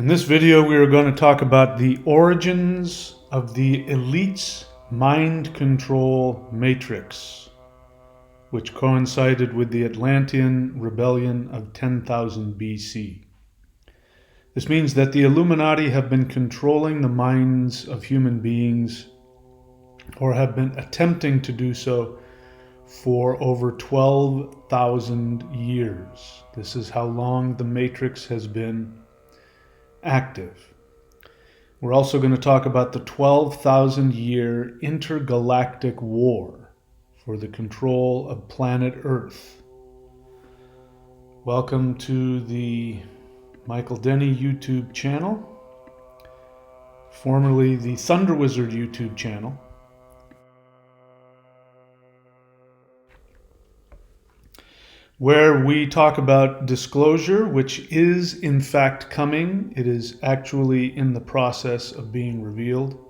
In this video, we are going to talk about the origins of the elite's mind control matrix, which coincided with the Atlantean rebellion of 10,000 BC. This means that the Illuminati have been controlling the minds of human beings, or have been attempting to do so, for over 12,000 years. This is how long the matrix has been active. We're also going to talk about the 12,000-year intergalactic war for the control of planet Earth. Welcome to the Michael Denney YouTube channel, formerly the Thunder Wizard YouTube channel. Where we talk about disclosure, which is in fact coming. It is actually in the process of being revealed.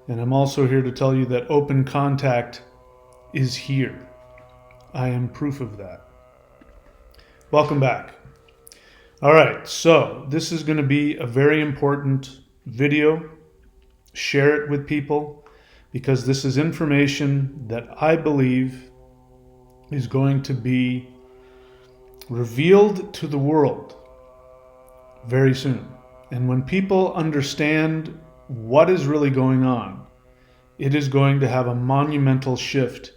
And I'm also here to tell you that open contact is here. I am proof of that. Welcome back. All right, so this is going to be a very important video. Share it with people, because this is information that I believe is going to be revealed to the world very soon. And when people understand what is really going on, it is going to have a monumental shift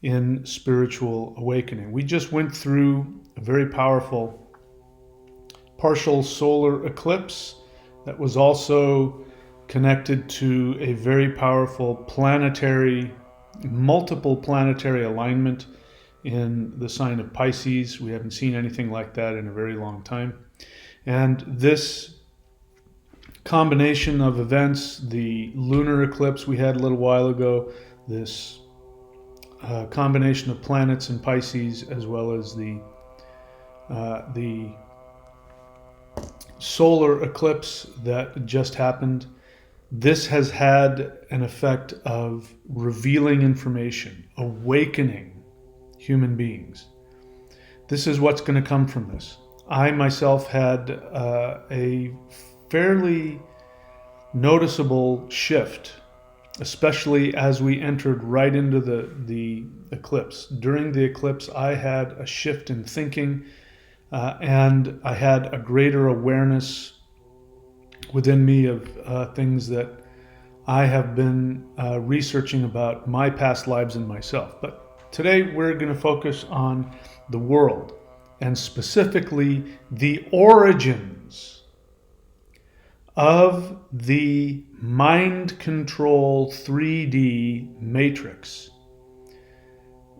in spiritual awakening. We just went through a very powerful partial solar eclipse that was also connected to a very powerful multiple planetary alignment in the sign of Pisces. We haven't seen anything like that in a very long time. And this combination of events, the lunar eclipse we had a little while ago, this combination of planets in Pisces, as well as the solar eclipse that just happened, this has had an effect of revealing information, awakening human beings. This is what's going to come from this. I myself had a fairly noticeable shift, especially as we entered right into the eclipse. During the eclipse, I had a shift in thinking, and I had a greater awareness within me of things that I have been researching about my past lives and myself. But today we're going to focus on the world, and specifically the origins of the mind control 3D matrix.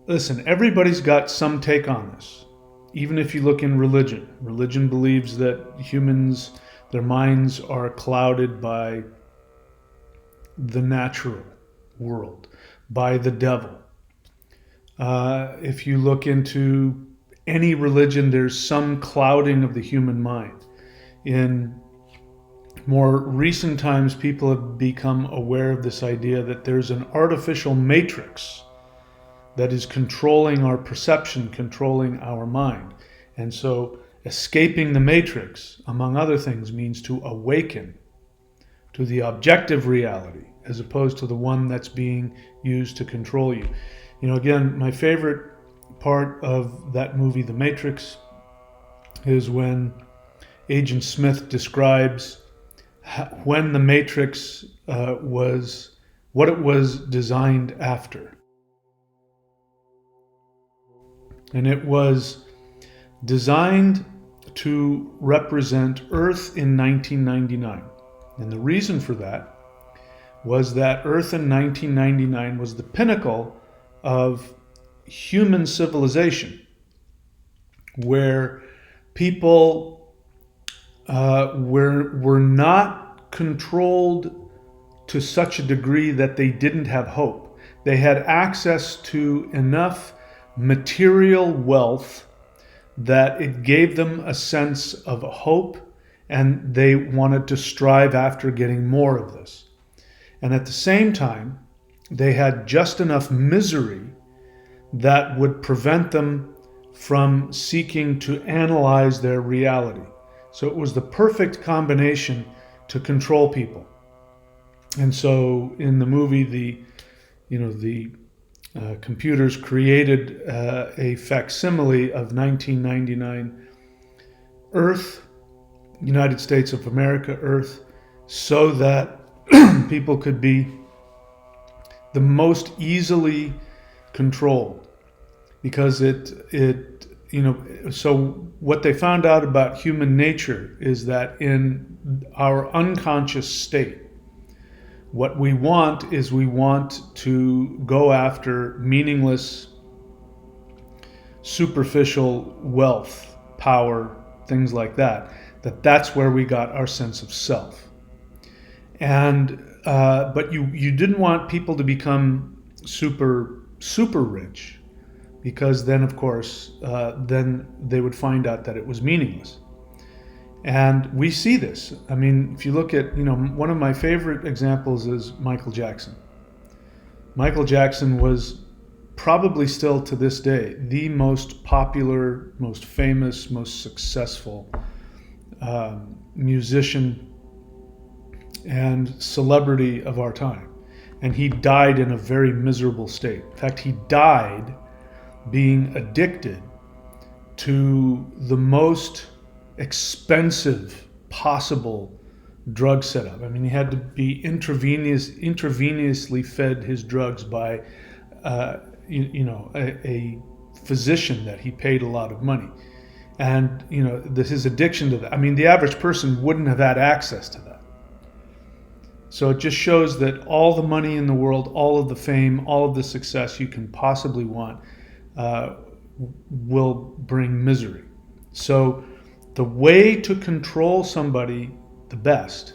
Listen, everybody's got some take on this. Even if you look in religion, religion believes that humans, their minds are clouded by the natural world, by the devil. If you look into any religion, there's some clouding of the human mind. In more recent times, people have become aware of this idea that there's an artificial matrix that is controlling our perception, controlling our mind. And so escaping the matrix, among other things, means to awaken to the objective reality, as opposed to the one that's being used to control you. You know, again, my favorite part of that movie, The Matrix, is when Agent Smith describes when the Matrix was, what it was designed after. And it was designed to represent Earth in 1999. And the reason for that was that Earth in 1999 was the pinnacle of human civilization, where people were not controlled to such a degree that they didn't have hope. They had access to enough material wealth that it gave them a sense of hope, and they wanted to strive after getting more of this. And at the same time, they had just enough misery that would prevent them from seeking to analyze their reality. So it was the perfect combination to control people. And so in the movie, the computers created a facsimile of 1999 Earth, United States of America, Earth, so that people could be the most easily controlled. Because so what they found out about human nature is that in our unconscious state, what we want is we want to go after meaningless, superficial wealth, power, things like that. That's where we got our sense of self. And but you didn't want people to become super rich, because then, of course, then they would find out that it was meaningless. And we see this. I mean, if you look at, one of my favorite examples is Michael Jackson. Michael Jackson was probably still to this day the most popular, most famous, most successful musician and celebrity of our time. And he died in a very miserable state. In fact, he died being addicted to the most expensive possible drug setup. I mean, he had to be intravenously fed his drugs by a physician that he paid a lot of money. And his addiction to that, I mean, the average person wouldn't have had access to that. So it just shows that all the money in the world, all of the fame, all of the success you can possibly want will bring misery. So the way to control somebody the best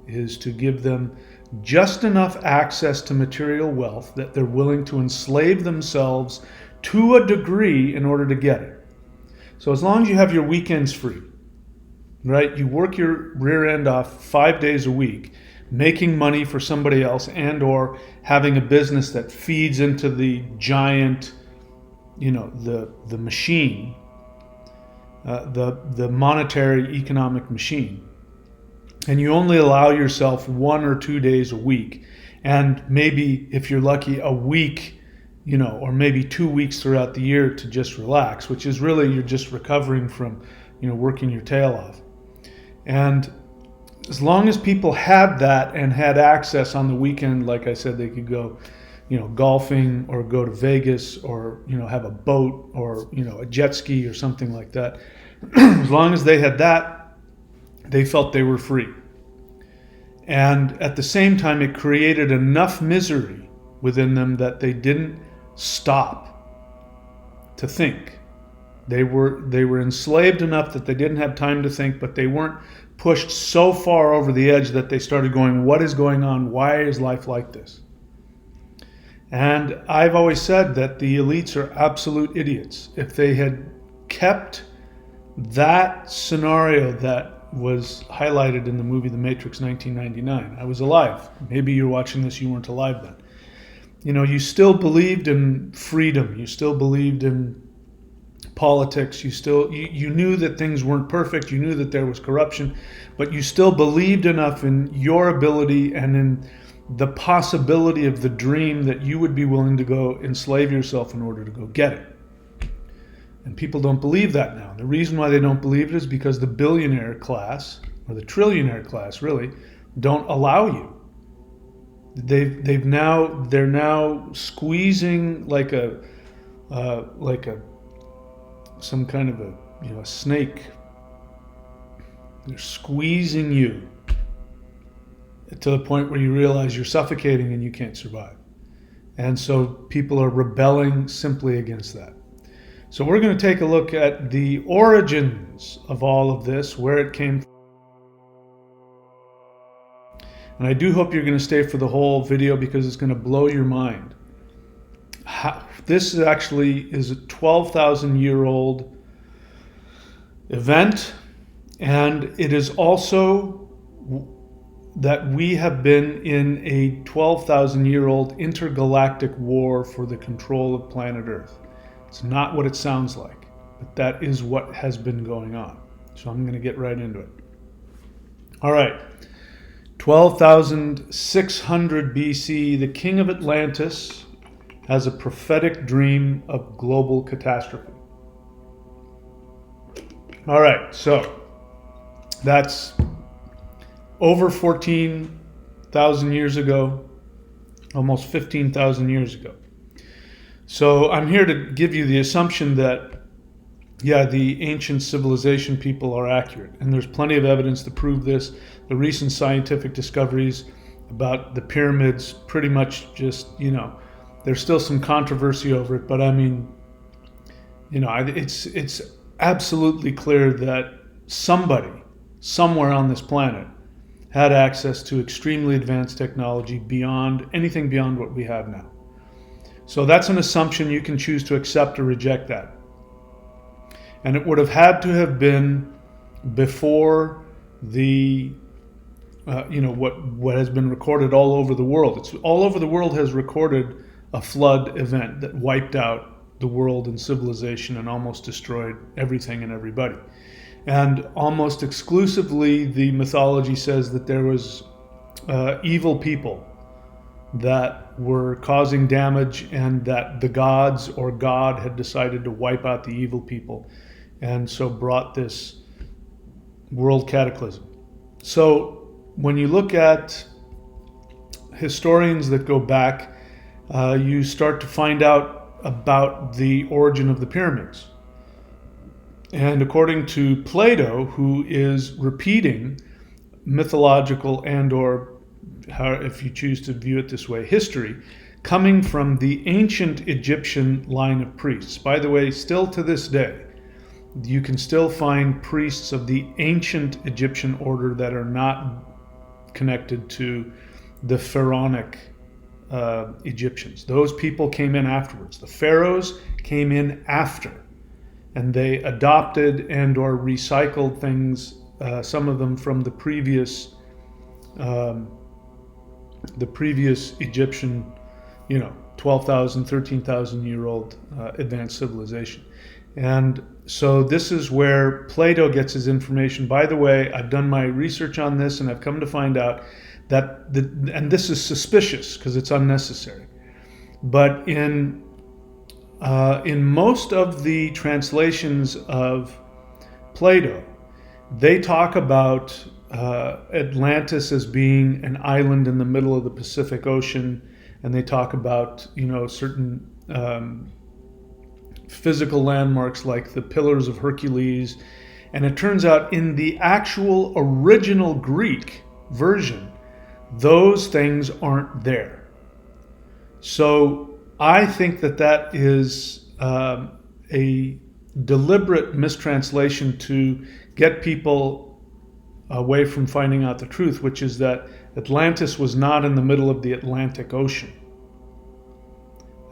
is to give them just enough access to material wealth that they're willing to enslave themselves to a degree in order to get it. So as long as you have your weekends free, right? You work your rear end off 5 days a week, making money for somebody else, and or having a business that feeds into the giant, the machine, the monetary economic machine. And you only allow yourself 1 or 2 days a week, and maybe if you're lucky a week, or maybe 2 weeks throughout the year to just relax, which is really you're just recovering from working your tail off. And as long as people had that and had access on the weekend, like I said, they could go golfing or go to Vegas or have a boat or a jet ski or something like that. As long as they had that, they felt they were free. And at the same time, it created enough misery within them that they didn't stop to think. They were enslaved enough that they didn't have time to think, but they weren't pushed so far over the edge that they started going, what is going on? Why is life like this? And I've always said that the elites are absolute idiots. If they had kept that scenario that was highlighted in the movie The Matrix 1999, I was alive. Maybe you're watching this, you weren't alive then. You still believed in freedom. You still believed in politics. You knew that things weren't perfect. You knew that there was corruption, but you still believed enough in your ability and in the possibility of the dream that you would be willing to go enslave yourself in order to go get it. And people don't believe that now. The reason why they don't believe it is because the billionaire class, or the trillionaire class really, don't allow you. They're now squeezing like some kind of a snake. They're squeezing you to the point where you realize you're suffocating and you can't survive. And so people are rebelling simply against that. So we're going to take a look at the origins of all of this, where it came from. And I do hope you're going to stay for the whole video because it's going to blow your mind. This actually is a 12,000-year-old event, and it is also that we have been in a 12,000-year-old intergalactic war for the control of planet Earth. It's not what it sounds like, but that is what has been going on. So I'm going to get right into it. All right. 12,600 BC, the king of Atlantis has a prophetic dream of global catastrophe. All right, so that's over 14,000 years ago, almost 15,000 years ago. So I'm here to give you the assumption that, yeah, the ancient civilization people are accurate. And there's plenty of evidence to prove this. The recent scientific discoveries about the pyramids pretty much just, there's still some controversy over it, but I mean, it's absolutely clear that somebody, somewhere on this planet, had access to extremely advanced technology beyond anything beyond what we have now. So that's an assumption. You can choose to accept or reject that. And it would have had to have been before the, what has been recorded all over the world. It's all over the world has recorded a flood event that wiped out the world and civilization and almost destroyed everything and everybody. And almost exclusively, the mythology says that there was evil people that were causing damage, and that the gods or God had decided to wipe out the evil people, and so brought this world cataclysm. So when you look at historians that go back, you start to find out about the origin of the pyramids. And according to Plato, who is repeating mythological and or, if you choose to view it this way, history, coming from the ancient Egyptian line of priests. By the way, still to this day, you can still find priests of the ancient Egyptian order that are not connected to the pharaonic Egyptians. Those people came in afterwards. The pharaohs came in after, and they adopted and or recycled things, some of them from the previous Egyptian, 12,000, 13,000 year old advanced civilization. And so this is where Plato gets his information. By the way, I've done my research on this, and I've come to find out that, and this is suspicious because it's unnecessary, but in most of the translations of Plato, they talk about Atlantis as being an island in the middle of the Pacific Ocean, and they talk about certain physical landmarks like the Pillars of Hercules. And it turns out in the actual original Greek version, those things aren't there. So I think that is a deliberate mistranslation to get people away from finding out the truth, which is that Atlantis was not in the middle of the Atlantic Ocean.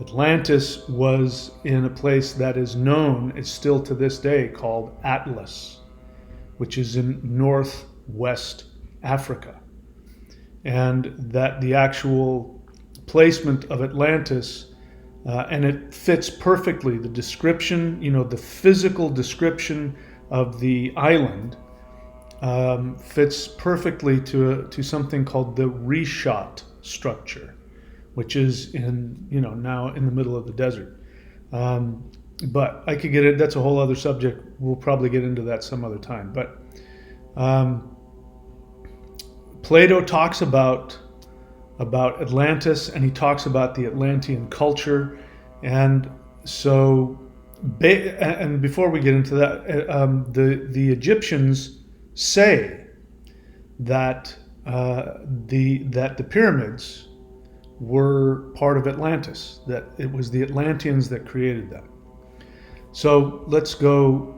Atlantis was in a place that is known, it's still to this day called Atlas, which is in northwest Africa. And that the actual placement of Atlantis, and it fits perfectly, the description, the physical description of the island fits perfectly to something called the Reshot structure, which is now in the middle of the desert. But I could get it. That's a whole other subject. We'll probably get into that some other time. But Plato talks about Atlantis, and he talks about the Atlantean culture. And so, and before we get into that, the Egyptians say that the pyramids were part of Atlantis, that it was the Atlanteans that created them. So let's go,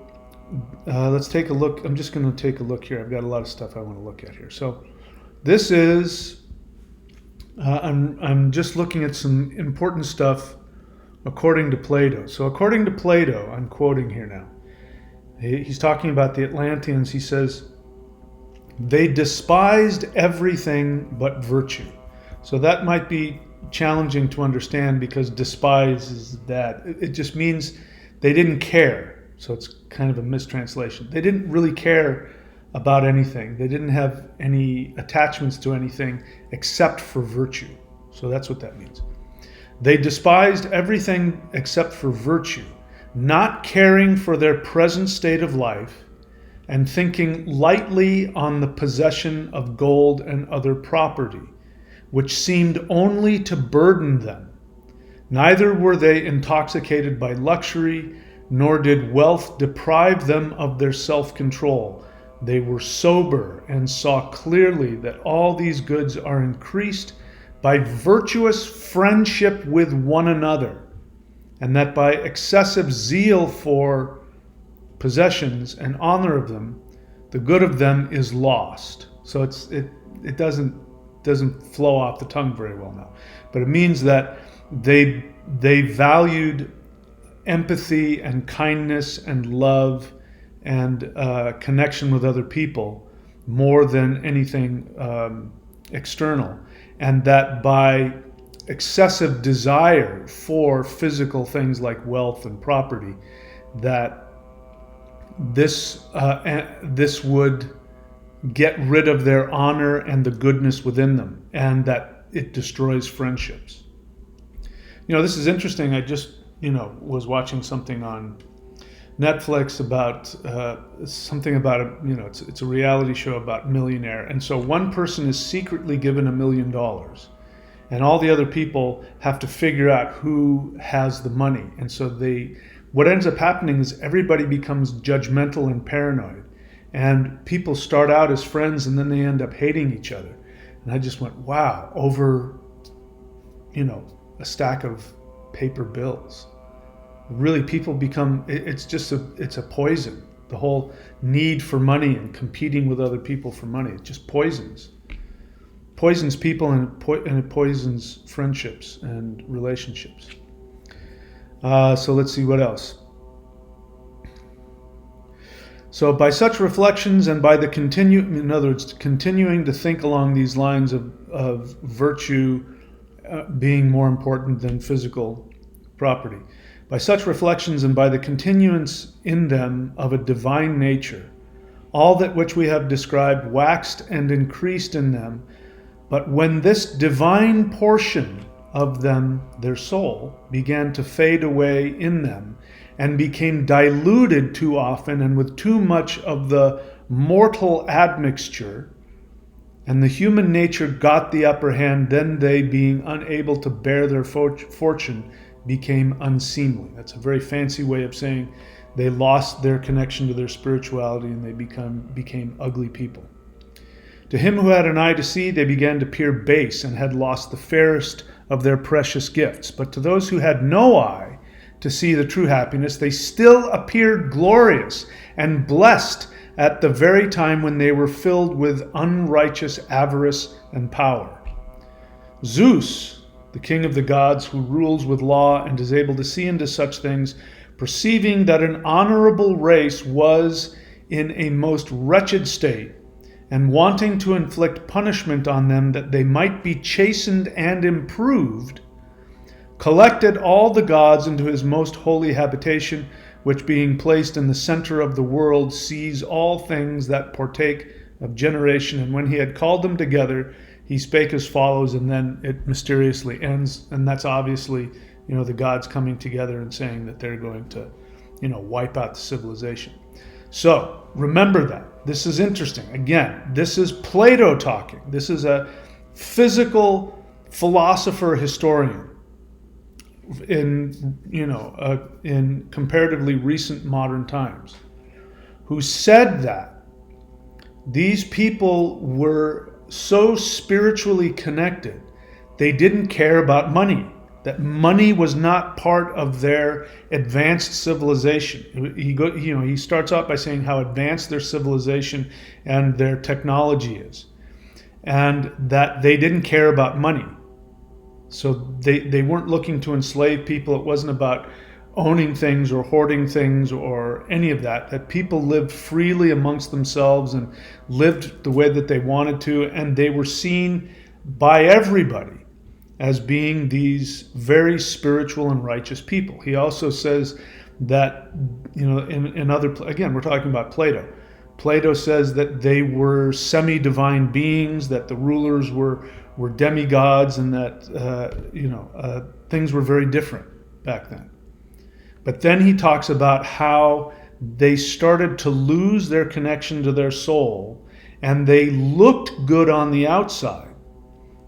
let's take a look. I'm just going to take a look here. I've got a lot of stuff I want to look at here. So this is, I'm just looking at some important stuff according to Plato. So according to Plato, I'm quoting here now. He's talking about the Atlanteans. He says, they despised everything but virtue. So that might be challenging to understand, because despise is that. It just means they didn't care. So it's kind of a mistranslation. They didn't really care about anything. They didn't have any attachments to anything except for virtue. So that's what that means. They despised everything except for virtue, not caring for their present state of life and thinking lightly on the possession of gold and other property, which seemed only to burden them. Neither were they intoxicated by luxury, nor did wealth deprive them of their self-control. They were sober and saw clearly that all these goods are increased by virtuous friendship with one another, and that by excessive zeal for possessions and honor of them, the good of them is lost. So it doesn't flow off the tongue very well now, but it means that they valued empathy and kindness and love and connection with other people more than anything external, and that by excessive desire for physical things like wealth and property, that this would get rid of their honor and the goodness within them, and that it destroys friendships. This is interesting. I just was watching something on Netflix about something about it's a reality show about millionaire, and so one person is secretly given $1 million, and all the other people have to figure out who has the money, and so what ends up happening is everybody becomes judgmental and paranoid, and people start out as friends and then they end up hating each other. And I just went, wow, over a stack of paper bills. Really, people become, it's a poison. The whole need for money and competing with other people for money, it just poisons people, and it poisons friendships and relationships. So let's see what else. So by such reflections and by in other words, continuing to think along these lines of virtue being more important than physical property. By such reflections and by the continuance in them of a divine nature, all that which we have described waxed and increased in them. But when this divine portion of them, their soul, began to fade away in them and became diluted too often and with too much of the mortal admixture, and the human nature got the upper hand, then they, being unable to bear their fortune, became unseemly. That's a very fancy way of saying they lost their connection to their spirituality and they became ugly people. To him who had an eye to see, they began to appear base and had lost the fairest of their precious gifts. But to those who had no eye to see the true happiness, they still appeared glorious and blessed at the very time when they were filled with unrighteous avarice and power. Zeus, the king of the gods, who rules with law and is able to see into such things, perceiving that an honorable race was in a most wretched state, and wanting to inflict punishment on them that they might be chastened and improved, collected all the gods into his most holy habitation, which being placed in the center of the world sees all things that partake of generation. And when he had called them together, he spake as follows, and then it mysteriously ends. And that's obviously, the gods coming together and saying that they're going to, wipe out the civilization. So remember that. This is interesting. Again, this is Plato talking. This is a physical philosopher historian in comparatively recent modern times, who said that these people were so spiritually connected, they didn't care about money, that money was not part of their advanced civilization. He starts out by saying how advanced their civilization and their technology is, and that they didn't care about money. So they weren't looking to enslave people. It wasn't about owning things or hoarding things or any of that. That people lived freely amongst themselves and lived the way that they wanted to, and they were seen by everybody as being these very spiritual and righteous people. He also says that, in other, again, we're talking about Plato. Plato says that they were semi-divine beings, that the rulers were demigods, and that things were very different back then. But then he talks about how they started to lose their connection to their soul, and they looked good on the outside.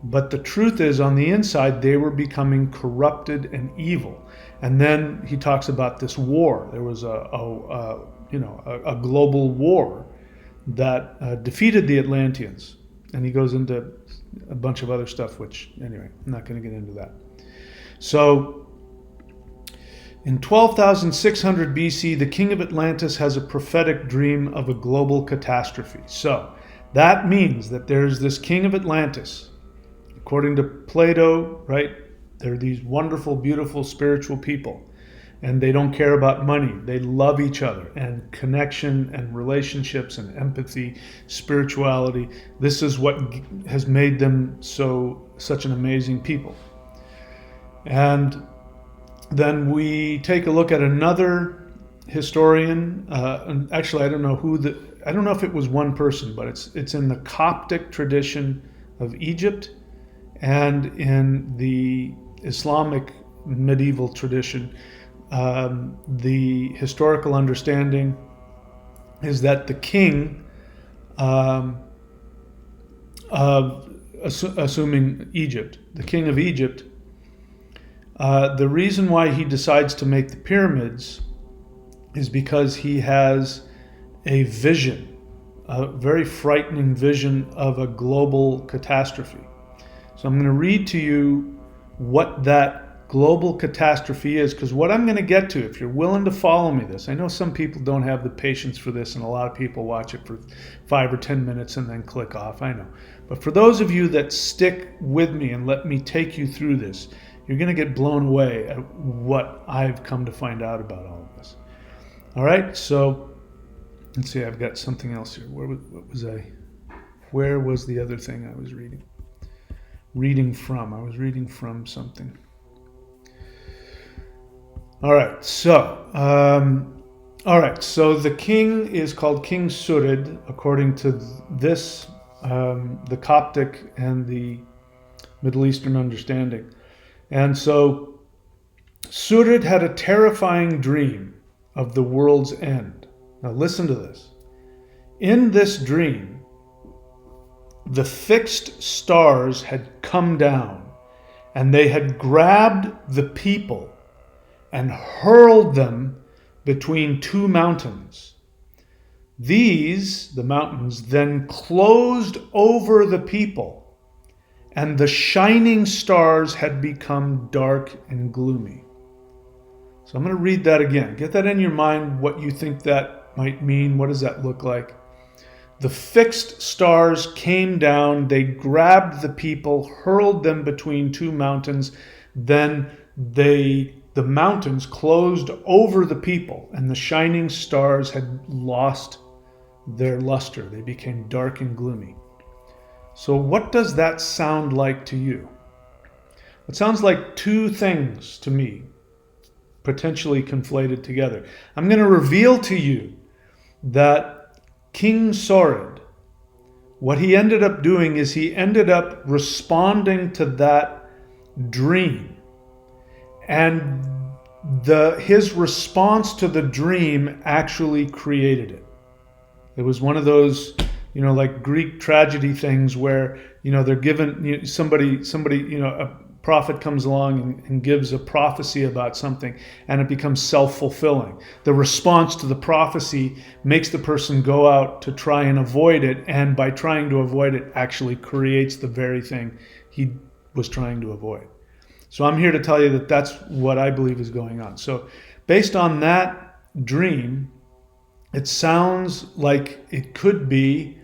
But the truth is, on the inside, they were becoming corrupted and evil. And then he talks about this war. There was a global war that defeated the Atlanteans. And he goes into a bunch of other stuff, which, anyway, I'm not going to get into that. So, in 12,600 BC, the king of Atlantis has a prophetic dream of a global catastrophe. So, that means that there's this king of Atlantis. According to Plato, right, they're these wonderful, beautiful, spiritual people. And they don't care about money. They love each other, and connection and relationships and empathy, spirituality. This is what has made them such an amazing people. And then we take a look at another historian. And actually, I don't know if it was one person, but it's in the Coptic tradition of Egypt and in the Islamic medieval tradition. The historical understanding is that the king, assuming Egypt, the king of Egypt, the reason why he decides to make the pyramids is because he has a vision, a very frightening vision of a global catastrophe. So I'm going to read to you what that global catastrophe is, because what I'm going to get to, if you're willing to follow me this, I know some people don't have the patience for this, and a lot of people watch it for 5 or 10 minutes and then click off, I know. But for those of you that stick with me and let me take you through this, you're going to get blown away at what I've come to find out about all of this. All right, so let's see, I've got something else here. Where was the other thing I was reading? I was reading from something. All right, so the king is called King Surid, according to this, the Coptic and the Middle Eastern understanding. And so Surid had a terrifying dream of the world's end. Now listen to this. In this dream, the fixed stars had come down, and they had grabbed the people and hurled them between two mountains. These, the mountains, then closed over the people, and the shining stars had become dark and gloomy. So I'm going to read that again. Get that in your mind, what you think that might mean. What does that look like? The fixed stars came down, they grabbed the people, hurled them between two mountains, then the mountains closed over the people, and the shining stars had lost their luster. They became dark and gloomy. So what does that sound like to you? It sounds like two things to me, potentially conflated together. I'm going to reveal to you that King Surid, what he ended up doing is he ended up responding to that dream. And his response to the dream actually created it. It was one of those, like Greek tragedy things where, they're given, somebody, a prophet comes along and gives a prophecy about something, and it becomes self-fulfilling. The response to the prophecy makes the person go out to try and avoid it, and by trying to avoid it actually creates the very thing he was trying to avoid. So I'm here to tell you that that's what I believe is going on. So based on that dream, it sounds like it could be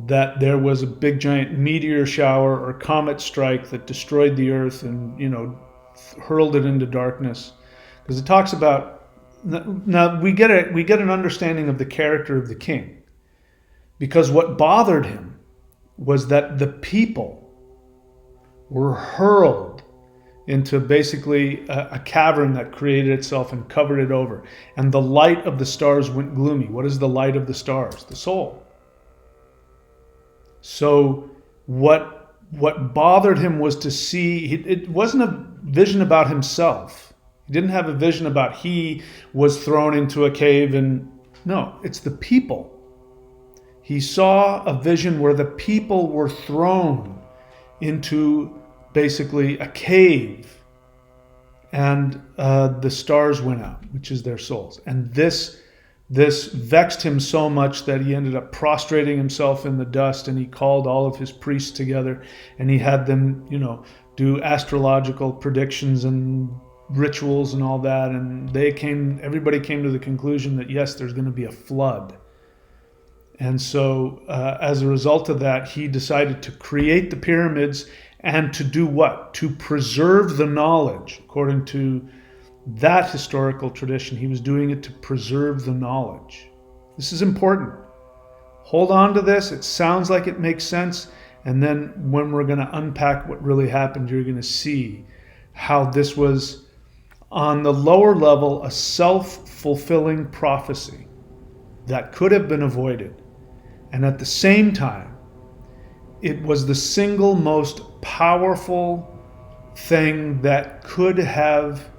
that there was a big giant meteor shower or comet strike that destroyed the earth and, hurled it into darkness. Because it talks about, now we get an understanding of the character of the king. Because what bothered him was that the people were hurled into basically a cavern that created itself and covered it over. And the light of the stars went gloomy. What is the light of the stars? The soul. So what bothered him was to see, it wasn't a vision about himself. He didn't have a vision about he was thrown into a cave and no, it's the people. He saw a vision where the people were thrown into basically a cave and the stars went out, which is their souls. And this vexed him so much that he ended up prostrating himself in the dust, and he called all of his priests together and he had them, do astrological predictions and rituals and all that. And everybody came to the conclusion that yes, there's going to be a flood. And so as a result of that, he decided to create the pyramids and to do what? To preserve the knowledge. According to that historical tradition, he was doing it to preserve the knowledge. This is important. Hold on to this. It sounds like it makes sense. And then when we're going to unpack what really happened, you're going to see how this was, on the lower level, a self-fulfilling prophecy that could have been avoided. And at the same time, it was the single most powerful thing that could have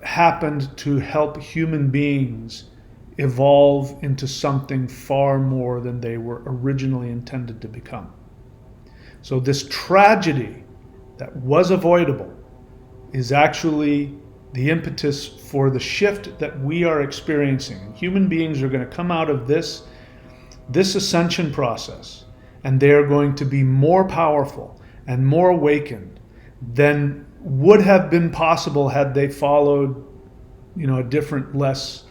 happened to help human beings evolve into something far more than they were originally intended to become. So this tragedy that was avoidable is actually the impetus for the shift that we are experiencing. Human beings are going to come out of this ascension process, and they are going to be more powerful and more awakened than would have been possible had they followed, a different, less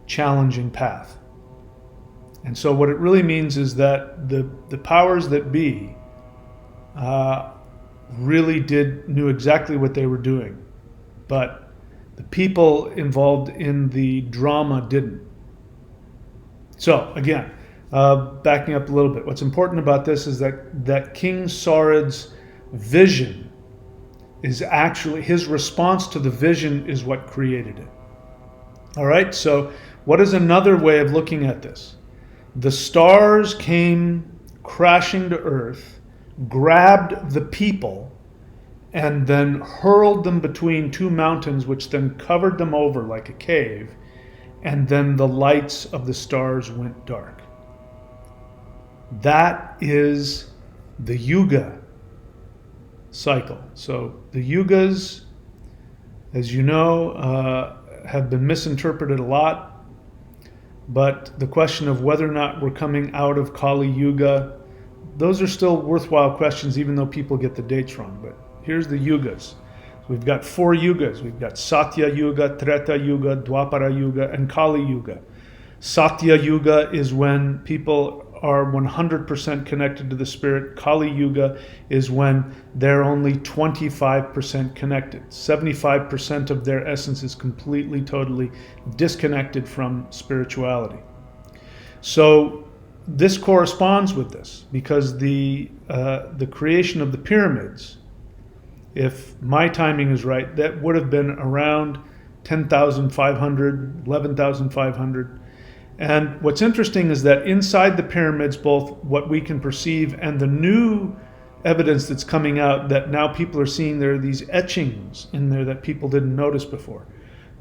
challenging path. And so what it really means is that the powers that be really knew exactly what they were doing, but the people involved in the drama didn't. So again, backing up a little bit, what's important about this is that King Saurid's vision is actually, his response to the vision is what created it. All right, so what is another way of looking at this? The stars came crashing to earth, grabbed the people, and then hurled them between two mountains, which then covered them over like a cave, and then the lights of the stars went dark. That is the Yuga cycle. So the Yugas, as you know, have been misinterpreted a lot, but the question of whether or not we're coming out of Kali Yuga, those are still worthwhile questions, even though people get the dates wrong. But here's the Yugas. We've got 4 Yugas. We've got Satya Yuga, Treta Yuga, Dwapara Yuga, and Kali Yuga. Satya Yuga is when people are 100% connected to the spirit. Kali Yuga is when they're only 25% connected. 75% of their essence is completely, totally disconnected from spirituality. So this corresponds with this, because the creation of the pyramids, if my timing is right, that would have been around 10,500, 11,500. And what's interesting is that inside the pyramids, both what we can perceive and the new evidence that's coming out, that now people are seeing, there are these etchings in there that people didn't notice before,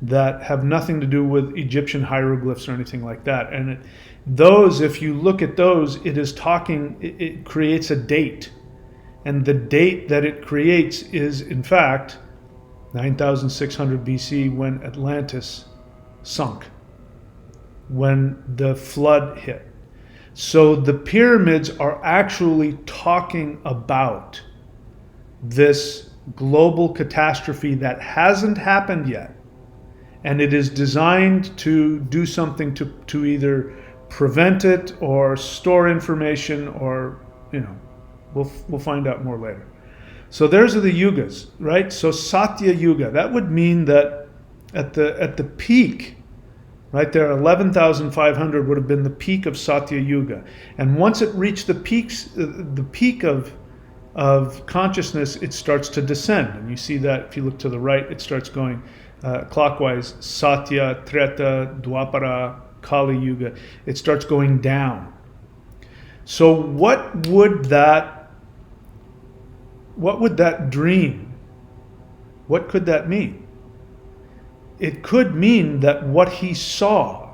that have nothing to do with Egyptian hieroglyphs or anything like that. And those, if you look at those, it creates a date. And the date that it creates is, in fact, 9,600 BC, when Atlantis sunk, when the flood hit. So the pyramids are actually talking about this global catastrophe that hasn't happened yet. And it is designed to do something to either prevent it or store information, or, we'll find out more later. So those are the yugas, right? So Satya Yuga, that would mean that at the peak, right there, 11,500 would have been the peak of Satya Yuga. And once it reached the peak of of consciousness, it starts to descend. And you see that if you look to the right, it starts going clockwise. Satya, Treta, Dwapara, Kali Yuga. It starts going down. So what would that dream, what could that mean? It could mean that what he saw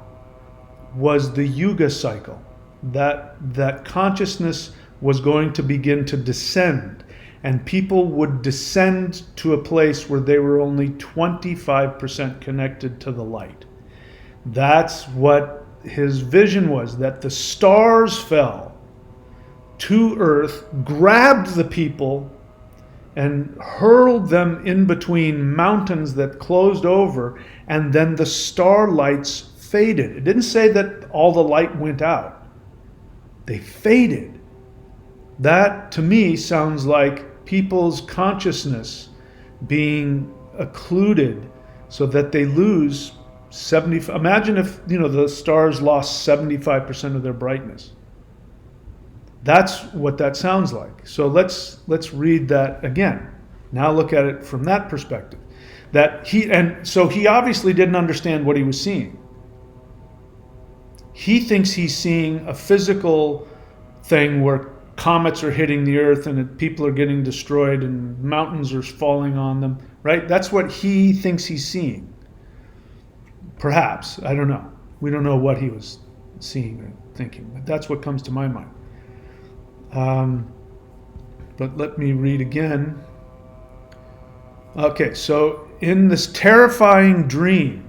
was the Yuga cycle, that consciousness was going to begin to descend, and people would descend to a place where they were only 25% connected to the light. That's what his vision was, that the stars fell to earth, grabbed the people, and hurled them in between mountains that closed over, and then the starlights faded. It didn't say that all the light went out. They faded. That, to me, sounds like people's consciousness being occluded so that they lose 70. Imagine if, the stars lost 75% of their brightness. That's what that sounds like. So let's read that again. Now look at it from that perspective. So he obviously didn't understand what he was seeing. He thinks he's seeing a physical thing where comets are hitting the earth and people are getting destroyed and mountains are falling on them, right? That's what he thinks he's seeing. Perhaps, I don't know. We don't know what he was seeing or thinking, but that's what comes to my mind. But let me read again. Okay, so in this terrifying dream,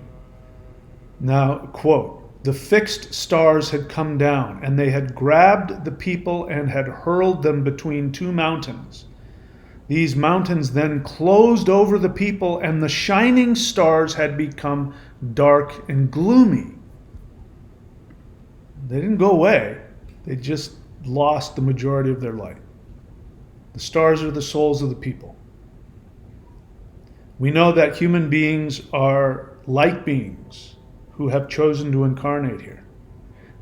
now, quote, the fixed stars had come down, and they had grabbed the people and had hurled them between two mountains. These mountains then closed over the people, and the shining stars had become dark and gloomy. They didn't go away. They just lost the majority of their light. The stars are the souls of the people. We know that human beings are light beings who have chosen to incarnate here.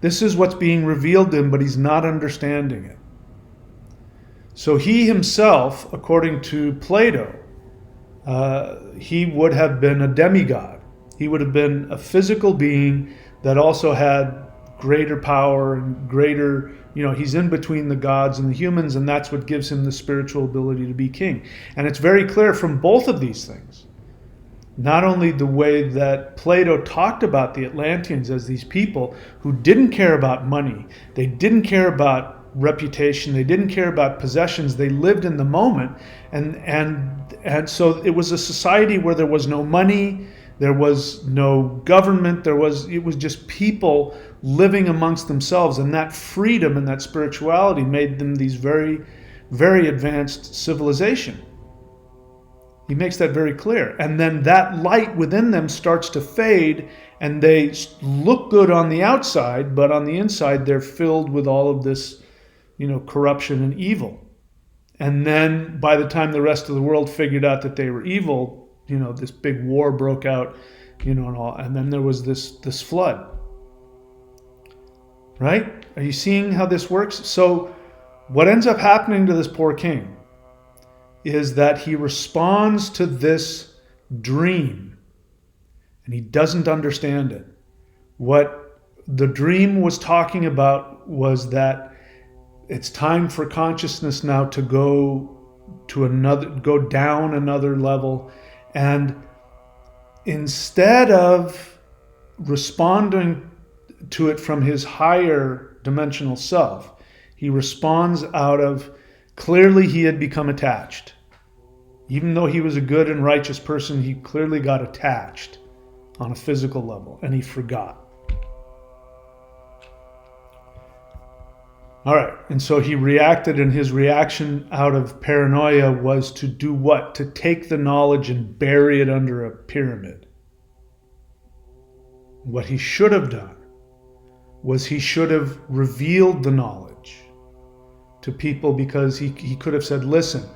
This is what's being revealed to him, but he's not understanding it. So he himself, according to Plato, he would have been a demigod. He would have been a physical being that also had greater power and greater, he's in between the gods and the humans, and that's what gives him the spiritual ability to be king. And it's very clear from both of these things. Not only the way that Plato talked about the Atlanteans as these people who didn't care about money, they didn't care about reputation, they didn't care about possessions, they lived in the moment, and so it was a society where there was no money, there was no government, it was just people living amongst themselves, and that freedom and that spirituality made them these very, very advanced civilization. He makes that very clear. And then that light within them starts to fade, and they look good on the outside, but on the inside they're filled with all of this, corruption and evil. And then by the time the rest of the world figured out that they were evil, this big war broke out, and all, and then there was this flood. Right? Are you seeing how this works? So what ends up happening to this poor king is that he responds to this dream and he doesn't understand it. What the dream was talking about was that it's time for consciousness now to go down another level, and instead of responding to it from his higher dimensional self, he responds out of, clearly he had become attached. Even though he was a good and righteous person, he clearly got attached on a physical level, and he forgot. All right, and so he reacted, and his reaction out of paranoia was to do what? To take the knowledge and bury it under a pyramid. What he should have done was he should have revealed the knowledge to people, because he could have said, listen,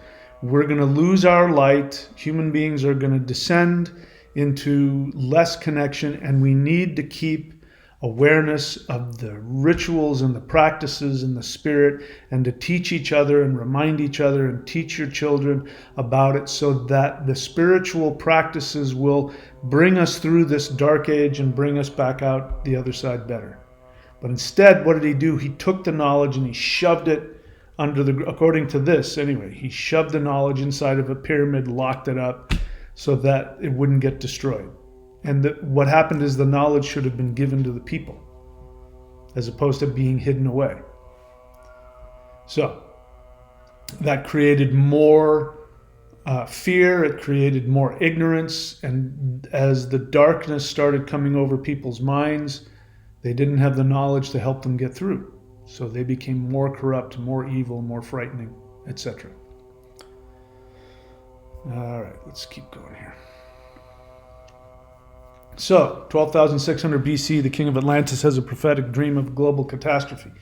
we're going to lose our light, human beings are going to descend into less connection, and we need to keep awareness of the rituals and the practices and the spirit, and to teach each other and remind each other and teach your children about it, so that the spiritual practices will bring us through this dark age and bring us back out the other side better. But instead, what did he do? He took the knowledge and he shoved it according to this anyway, he shoved the knowledge inside of a pyramid, locked it up so that it wouldn't get destroyed. And what happened is the knowledge should have been given to the people as opposed to being hidden away. So that created more fear, it created more ignorance, and as the darkness started coming over people's minds, they didn't have the knowledge to help them get through. So they became more corrupt, more evil, more frightening, etc. All right, let's keep going here. So, 12,600 BC, the king of Atlantis has a prophetic dream of global catastrophe.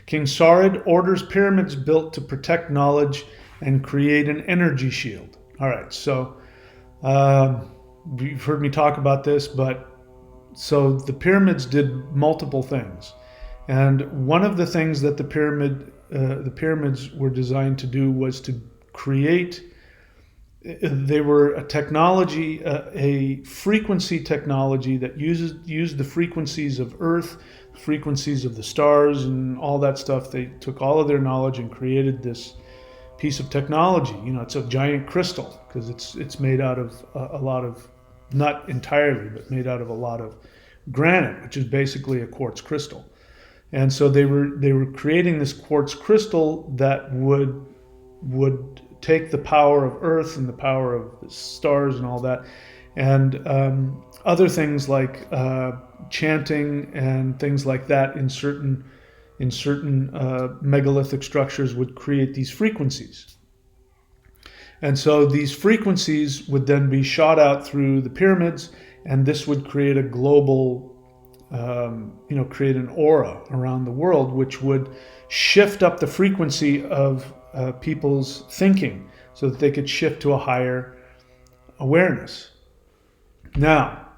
King Saurid orders pyramids built to protect knowledge and create an energy shield. All right, so you've heard me talk about this, but so the pyramids did multiple things. And one of the things that the pyramids were designed to do was to create, they were a technology, a frequency technology that used the frequencies of Earth, frequencies of the stars and all that stuff. They took all of their knowledge and created this piece of technology. You know, it's a giant crystal because it's made out of a lot of, not entirely, but made out of a lot of granite, which is basically a quartz crystal. And so they were creating this quartz crystal that would take the power of Earth and the power of the stars and all that, and other things like chanting and things like that in certain megalithic structures would create these frequencies. And so these frequencies would then be shot out through the pyramids, and this would create a global create an aura around the world, which would shift up the frequency of people's thinking so that they could shift to a higher awareness. Now,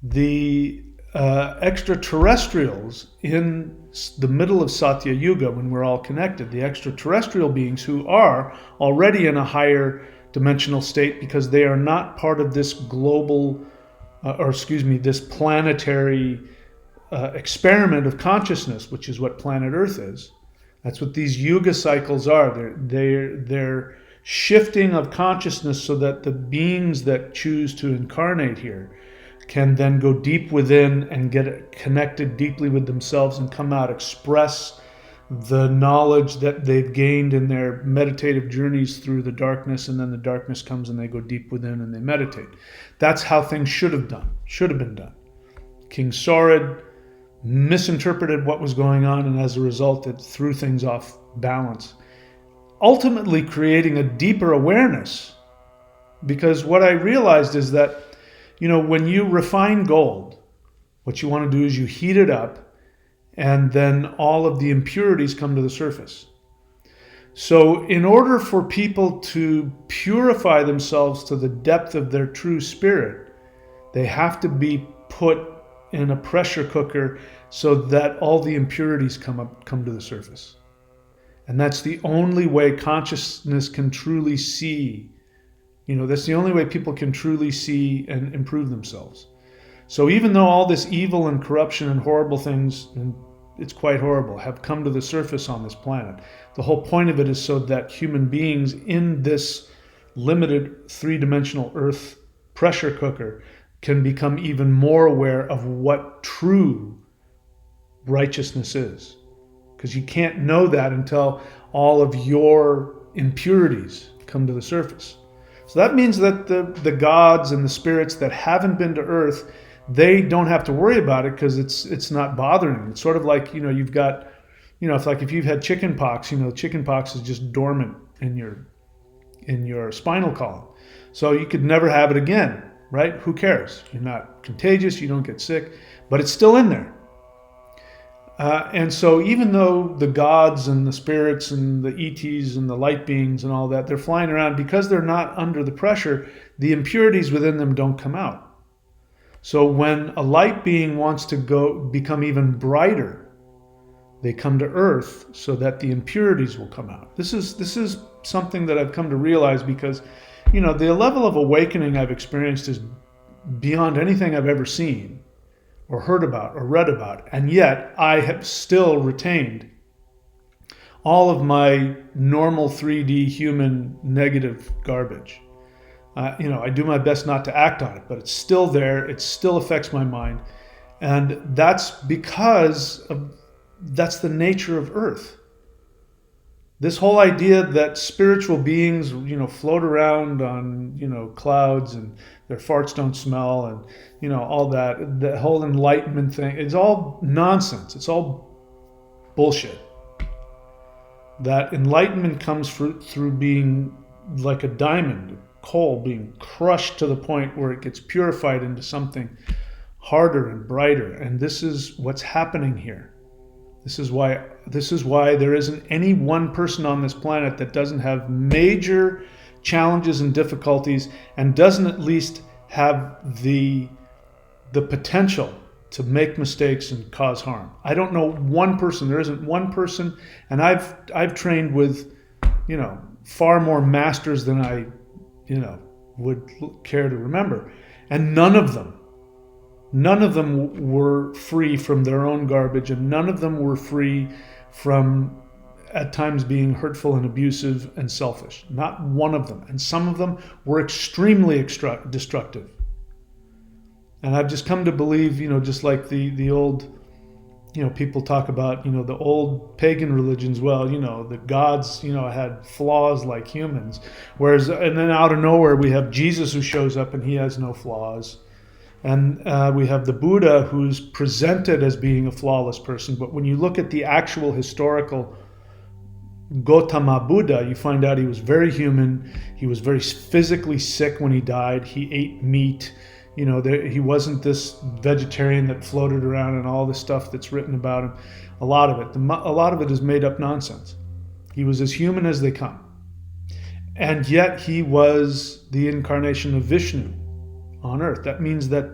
the extraterrestrials in the middle of Satya Yuga, when we're all connected, the extraterrestrial beings who are already in a higher dimensional state because they are not part of this global, this planetary experiment of consciousness, which is what planet Earth is. That's what these yuga cycles are. They're shifting of consciousness so that the beings that choose to incarnate here can then go deep within and get connected deeply with themselves and come out, express the knowledge that they've gained in their meditative journeys through the darkness, and then the darkness comes and they go deep within and they meditate. That's how things should have been done. King Saurid misinterpreted what was going on, and as a result it threw things off balance, ultimately creating a deeper awareness. Because what I realized is that, when you refine gold, what you want to do is you heat it up, and then all of the impurities come to the surface. So in order for people to purify themselves to the depth of their true spirit, they have to be put in a pressure cooker so that all the impurities come to the surface. And that's the only way consciousness can truly see. That's the only way people can truly see and improve themselves. So even though all this evil and corruption and horrible things, and it's quite horrible, have come to the surface on this planet, the whole point of it is so that human beings in this limited three-dimensional Earth pressure cooker can become even more aware of what true righteousness is. Because you can't know that until all of your impurities come to the surface. So that means that the gods and the spirits that haven't been to Earth, they don't have to worry about it because it's not bothering them. It's sort of like, you've got, if you've had chicken pox, chicken pox is just dormant in your spinal column. So you could never have it again. Right? Who cares? You're not contagious, you don't get sick, but it's still in there. And so even though the gods and the spirits and the ETs and the light beings and all that, they're flying around, because they're not under the pressure, the impurities within them don't come out. So when a light being wants to become even brighter, they come to Earth so that the impurities will come out. This is something that I've come to realize because, the level of awakening I've experienced is beyond anything I've ever seen or heard about or read about. And yet I have still retained all of my normal 3D human negative garbage. I do my best not to act on it, but it's still there. It still affects my mind. And that's because that's the nature of Earth. This whole idea that spiritual beings, float around on, clouds and their farts don't smell and, all that, the whole enlightenment thing, it's all nonsense. It's all bullshit. That enlightenment comes through being like a diamond, coal being crushed to the point where it gets purified into something harder and brighter. And this is what's happening here. This is why there isn't any one person on this planet that doesn't have major challenges and difficulties and doesn't at least have the potential to make mistakes and cause harm. I don't know one person. There isn't one person, and I've trained with, far more masters than I, would care to remember, and none of them were free from their own garbage, and none of them were free from at times being hurtful and abusive and selfish. Not one of them. And some of them were extremely destructive. And I've just come to believe, just like the old, people talk about, the old pagan religions, the gods, had flaws like humans. And then out of nowhere we have Jesus who shows up and he has no flaws. And we have the Buddha who's presented as being a flawless person. But when you look at the actual historical Gautama Buddha, you find out he was very human. He was very physically sick when he died. He ate meat. He wasn't this vegetarian that floated around and all the stuff that's written about him. A lot of it is made up nonsense. He was as human as they come. And yet he was the incarnation of Vishnu on earth. That means that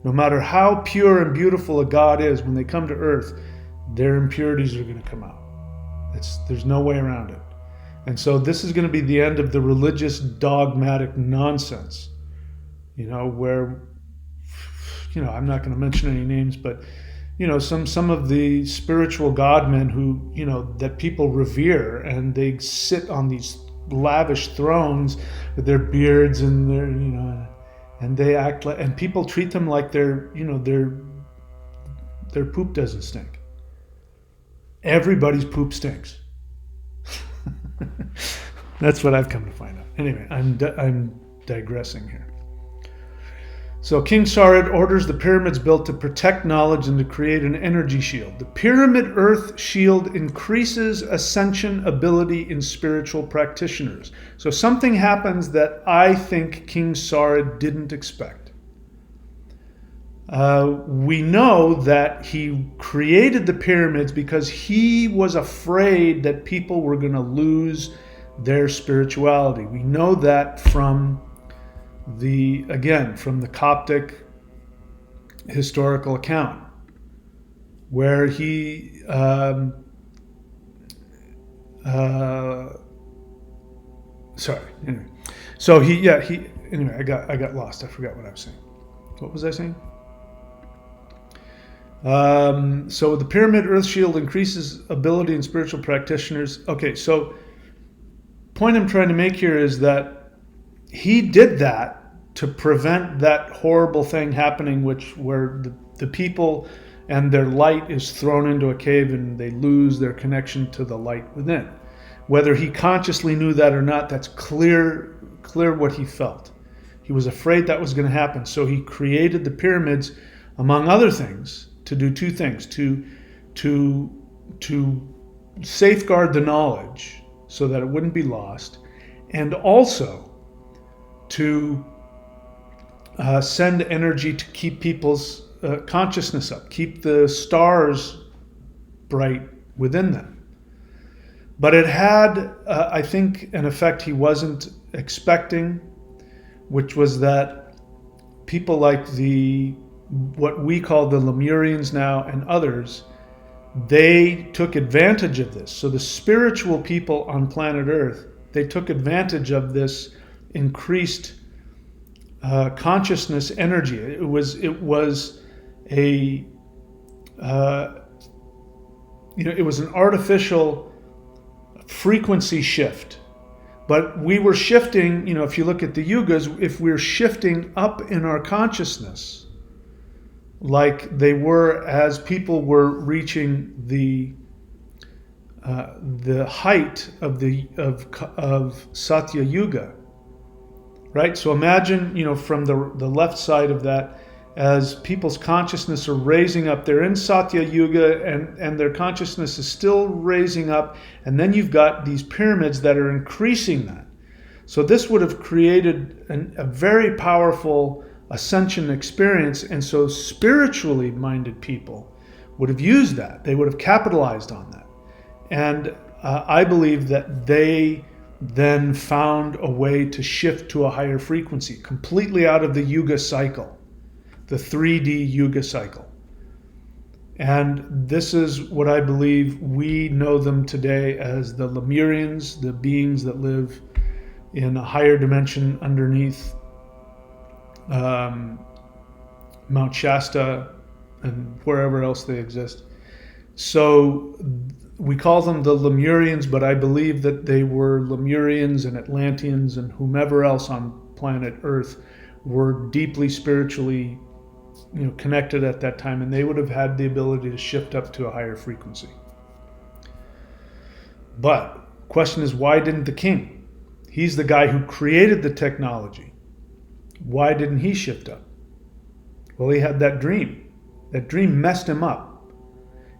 no matter how pure and beautiful a God is, when they come to earth, their impurities are going to come out. There's no way around it. And so this is going to be the end of the religious dogmatic nonsense, where, I'm not going to mention any names, but, some of the spiritual godmen who, that people revere, and they sit on these lavish thrones with their beards and their, and they act like, and people treat them like their poop doesn't stink. Everybody's poop stinks. That's what I've come to find out. Anyway, I'm digressing here. So King Sarid orders the pyramids built to protect knowledge and to create an energy shield. The Pyramid Earth Shield increases ascension ability in spiritual practitioners. So something happens that I think King Sarid didn't expect. We know that he created the pyramids because he was afraid that people were going to lose their spirituality. We know that from the Coptic historical account, where he I got lost. I forgot what I was saying. What was I saying? So the Pyramid Earth Shield increases ability in spiritual practitioners. Okay, so point I'm trying to make here is that he did that to prevent that horrible thing happening, where the people and their light is thrown into a cave and they lose their connection to the light within. Whether he consciously knew that or not, that's clear what he felt. He was afraid that was going to happen, so he created the pyramids, among other things, to do two things: to safeguard the knowledge so that it wouldn't be lost, and also to send energy to keep people's consciousness up, keep the stars bright within them. But it had, I think, an effect he wasn't expecting, which was that people like the what we call the Lemurians now and others, they took advantage of this. So the spiritual people on planet Earth, they took advantage of this increased consciousness energy. It was a it was an artificial frequency shift. But we were shifting, if you look at the yugas, if we're shifting up in our consciousness, like they were as people were reaching the height of Satya Yuga, right? So imagine, from the left side of that, as people's consciousness are raising up, they're in Satya Yuga and their consciousness is still raising up, and then you've got these pyramids that are increasing that. So this would have created a very powerful ascension experience, and so spiritually minded people would have used that. They would have capitalized on that. And I believe that they then found a way to shift to a higher frequency, completely out of the Yuga cycle. The 3D Yuga cycle. And this is what I believe we know them today as the Lemurians, the beings that live in a higher dimension underneath Mount Shasta and wherever else they exist. So we call them the Lemurians, but I believe that they were Lemurians and Atlanteans and whomever else on planet Earth were deeply spiritually connected at that time, and they would have had the ability to shift up to a higher frequency. But question is, why didn't the king? He's the guy who created the technology. Why didn't he shift up? Well, he had that dream. That dream messed him up.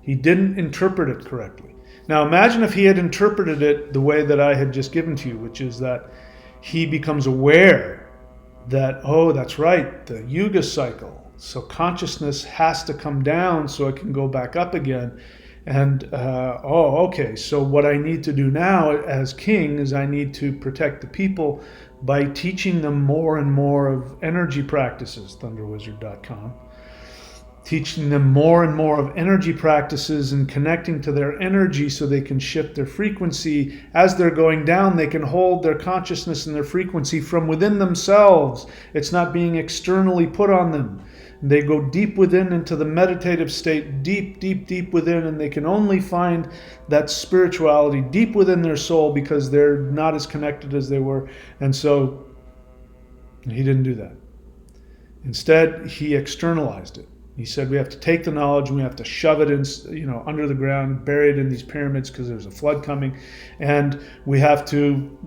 He didn't interpret it correctly. Now imagine if he had interpreted it the way that I had just given to you, which is that he becomes aware that, oh, that's right, the Yuga cycle. So consciousness has to come down so it can go back up again. And, okay, so what I need to do now as king is I need to protect the people by teaching them more and more of energy practices, thunderwizard.com. Teaching them more and more of energy practices and connecting to their energy so they can shift their frequency. As they're going down, they can hold their consciousness and their frequency from within themselves. It's not being externally put on them. They go deep within into the meditative state, deep, deep, deep within, and they can only find that spirituality deep within their soul because they're not as connected as they were. And so he didn't do that. Instead, he externalized it. He said we have to take the knowledge and we have to shove it in, under the ground, bury it in these pyramids because there's a flood coming, and we have to,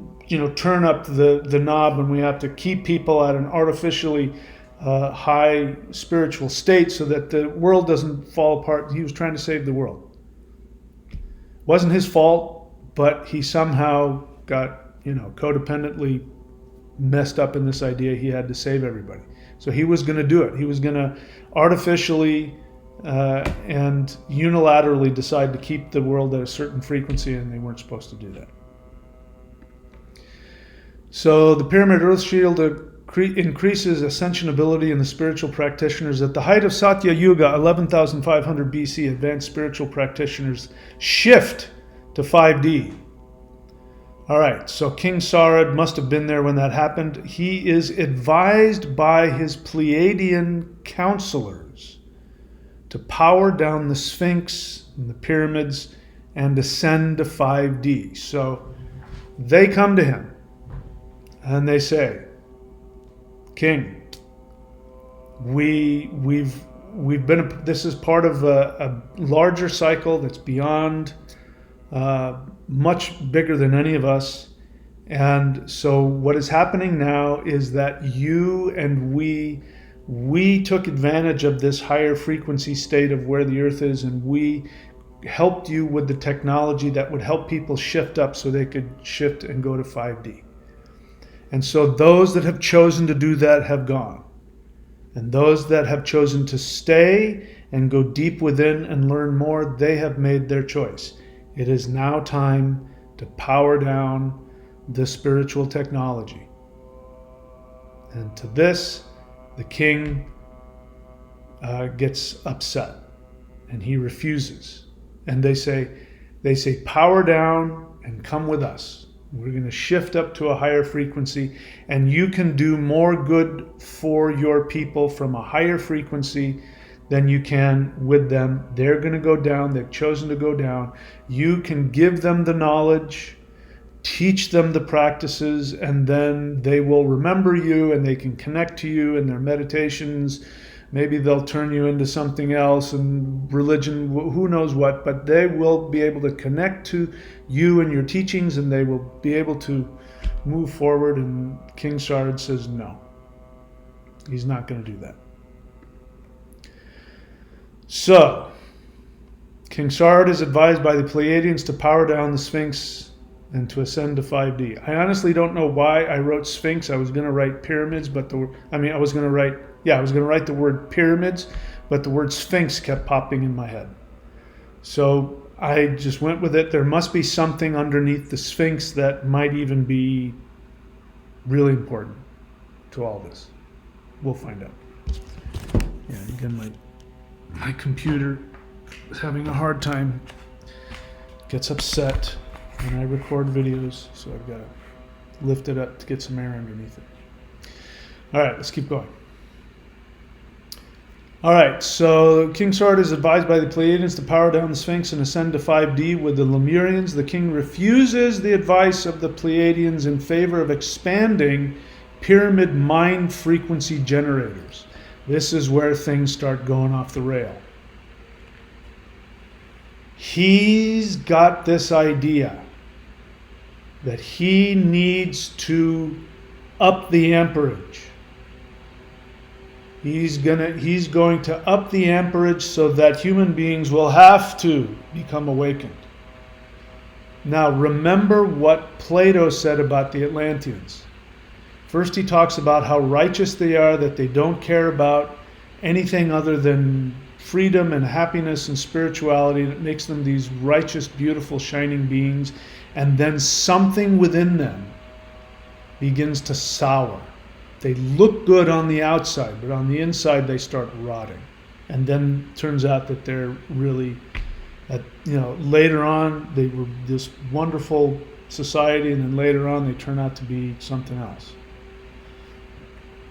turn up the knob, and we have to keep people at an artificially high spiritual state so that the world doesn't fall apart. He was trying to save the world. It wasn't his fault, but he somehow got, codependently messed up in this idea he had to save everybody. So he was going to do it. He was going to artificially and unilaterally decide to keep the world at a certain frequency, and they weren't supposed to do that. So the Pyramid Earth Shield increases ascension ability in the spiritual practitioners. At the height of Satya Yuga, 11,500 BC, advanced spiritual practitioners shift to 5D. All right, so King Sarad must have been there when that happened. He is advised by his Pleiadian counselors to power down the Sphinx and the pyramids and ascend to 5D. So they come to him and they say, King, we've been. This is part of a larger cycle that's beyond, much bigger than any of us. And so what is happening now is that you and we took advantage of this higher frequency state of where the Earth is, and we helped you with the technology that would help people shift up so they could shift and go to 5D. And so those that have chosen to do that have gone. And those that have chosen to stay and go deep within and learn more, they have made their choice. It is now time to power down the spiritual technology. And to this, the king gets upset and he refuses. And they say, power down and come with us. We're going to shift up to a higher frequency, and you can do more good for your people from a higher frequency than you can with them. They're going to go down. They've chosen to go down. You can give them the knowledge, teach them the practices, and then they will remember you and they can connect to you in their meditations. Maybe they'll turn you into something else, and religion, who knows what, but they will be able to connect to you and your teachings, and they will be able to move forward. And King Sard says no. He's not going to do that. So, King Sard is advised by the Pleiadians to power down the Sphinx and to ascend to 5D. I honestly don't know why I wrote Sphinx. I was going to write pyramids, but I was going to write the word pyramids, but the word Sphinx kept popping in my head. So I just went with it. There must be something underneath the Sphinx that might even be really important to all this. We'll find out. Yeah, again, my computer is having a hard time, gets upset when I record videos, so I've got to lift it up to get some air underneath it. All right, let's keep going. All right, so King Sard is advised by the Pleiadians to power down the Sphinx and ascend to 5D with the Lemurians. The king refuses the advice of the Pleiadians in favor of expanding pyramid mind frequency generators. This is where things start going off the rail. He's got this idea that he needs to up the amperage. He's going to up the amperage so that human beings will have to become awakened. Now, remember what Plato said about the Atlanteans. First, he talks about how righteous they are, that they don't care about anything other than freedom and happiness and spirituality. That makes them these righteous, beautiful, shining beings. And then something within them begins to sour. They look good on the outside, but on the inside they start rotting. And then it turns out that they're really, later on they were this wonderful society, and then later on they turn out to be something else.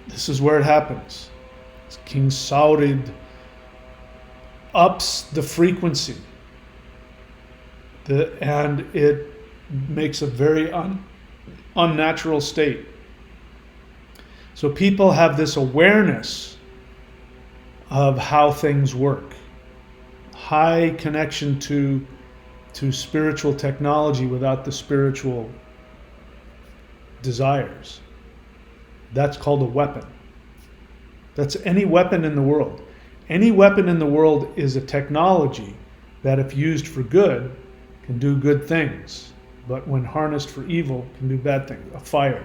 This is where it happens. King Saurid ups the frequency, and it makes a very unnatural state. So people have this awareness of how things work. High connection to spiritual technology without the spiritual desires. That's called a weapon. That's any weapon in the world. Any weapon in the world is a technology that, if used for good, can do good things. But when harnessed for evil, can do bad things. A fire.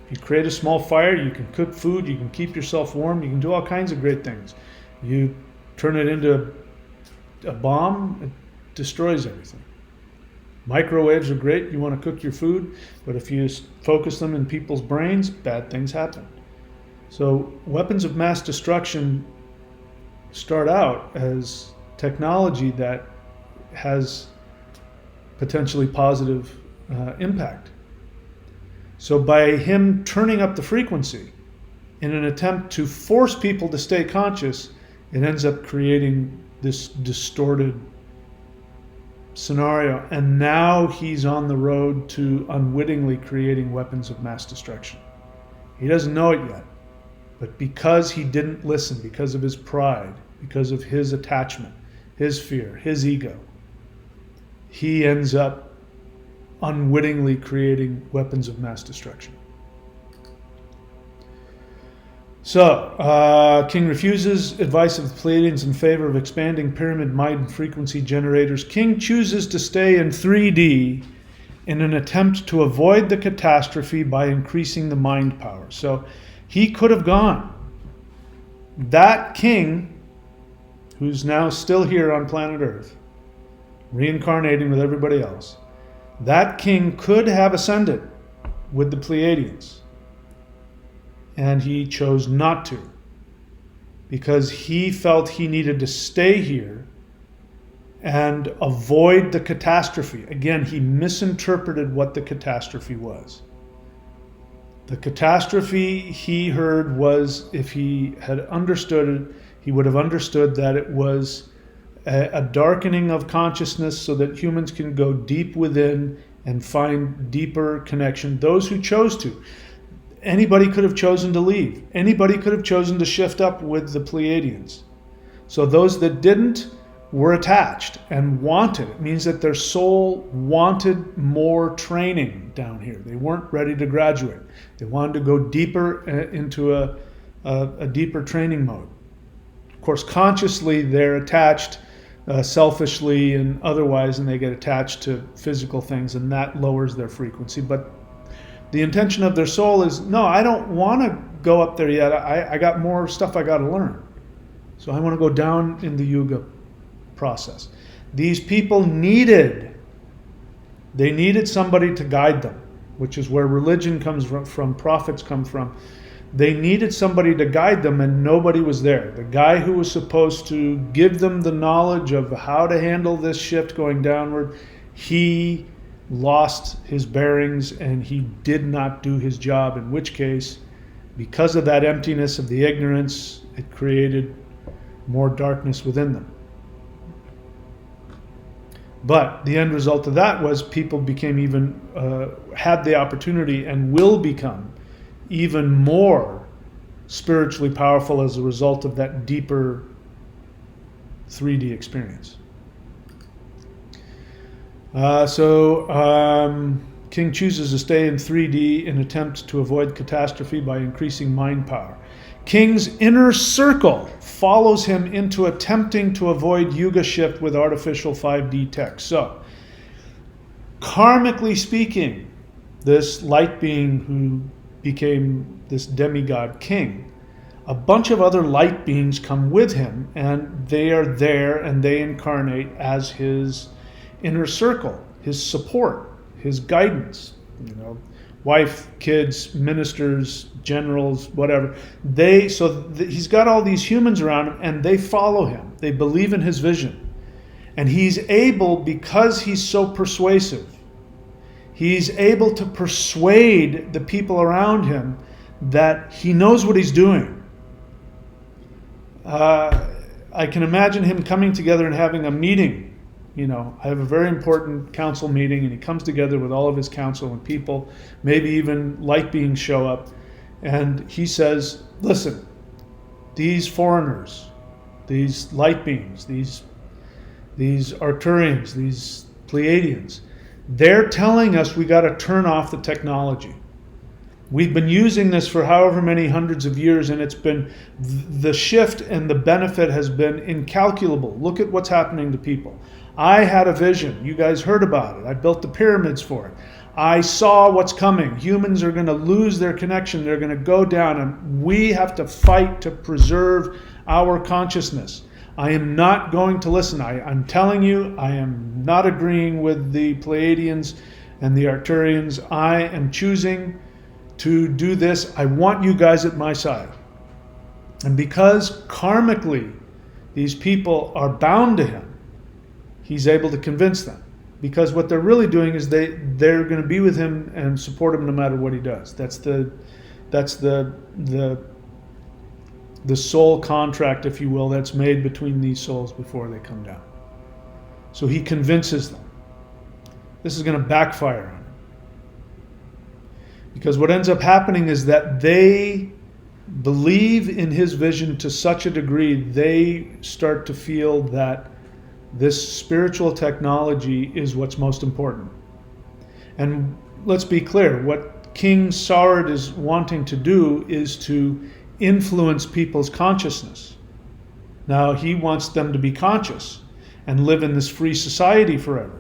If you create a small fire, you can cook food, you can keep yourself warm, you can do all kinds of great things. You turn it into a bomb, it destroys everything. Microwaves are great, you want to cook your food, but if you focus them in people's brains, bad things happen. So weapons of mass destruction start out as technology that has potentially positive impact. So by him turning up the frequency in an attempt to force people to stay conscious, it ends up creating this distorted scenario. And now he's on the road to unwittingly creating weapons of mass destruction. He doesn't know it yet, but because he didn't listen, because of his pride, because of his attachment, his fear, his ego, he ends up unwittingly creating weapons of mass destruction. So, King refuses advice of the Pleiadians in favor of expanding pyramid mind frequency generators. King chooses to stay in 3D in an attempt to avoid the catastrophe by increasing the mind power. So, he could have gone. That king, who's now still here on planet Earth, reincarnating with everybody else, that king could have ascended with the Pleiadians, and he chose not to because he felt he needed to stay here and avoid the catastrophe. Again, he misinterpreted what the catastrophe was. The catastrophe he heard was, if he had understood it, he would have understood that it was a darkening of consciousness so that humans can go deep within and find deeper connection. Those who chose to. Anybody could have chosen to leave. Anybody could have chosen to shift up with the Pleiadians. So those that didn't were attached and wanted. It means that their soul wanted more training down here. They weren't ready to graduate. They wanted to go deeper into a deeper training mode. Of course, consciously they're attached selfishly and otherwise, and they get attached to physical things, and that lowers their frequency. But the intention of their soul is, no, I don't want to go up there yet. I got more stuff I got to learn. So I want to go down in the Yuga process. These people needed somebody to guide them, which is where religion comes from, prophets come from. They needed somebody to guide them, and nobody was there. The guy who was supposed to give them the knowledge of how to handle this shift going downward, he lost his bearings and he did not do his job, in which case, because of that emptiness of the ignorance, it created more darkness within them. But the end result of that was people became even, had the opportunity and will become even more spiritually powerful as a result of that deeper 3D experience. King chooses to stay in 3D in attempt to avoid catastrophe by increasing mind power. King's inner circle follows him into attempting to avoid Yuga shift with artificial 5D tech. So, karmically speaking, this light being who became this demigod king, a bunch of other light beings come with him, and they are there and they incarnate as his inner circle, his support, his guidance, wife, kids, ministers, generals, whatever. He's got all these humans around him, and they follow him. They believe in his vision. And he's able, because he's so persuasive, he's able to persuade the people around him that he knows what he's doing. I can imagine him coming together and having a meeting. I have a very important council meeting, and he comes together with all of his council and people, maybe even light beings show up, and he says, listen, these foreigners, these light beings, these Arcturians, these Pleiadians, they're telling us we got to turn off the technology. We've been using this for however many hundreds of years, and it's been, the shift and the benefit has been incalculable. Look at what's happening to people. I had a vision. You guys heard about it. I built the pyramids for it. I saw what's coming. Humans are going to lose their connection. They're going to go down, and we have to fight to preserve our consciousness. I am not going to listen. I'm telling you, I am not agreeing with the Pleiadians and the Arcturians. I am choosing to do this. I want you guys at my side. And because karmically these people are bound to him, he's able to convince them. Because what they're really doing is they're going to be with him and support him no matter what he does. That's the soul contract, if you will, that's made between these souls before they come down. So he convinces them. This is going to backfire on him. Because what ends up happening is that they believe in his vision to such a degree, they start to feel that this spiritual technology is what's most important. And let's be clear, what King Saurid is wanting to do is to influence people's consciousness. Now, he wants them to be conscious and live in this free society forever.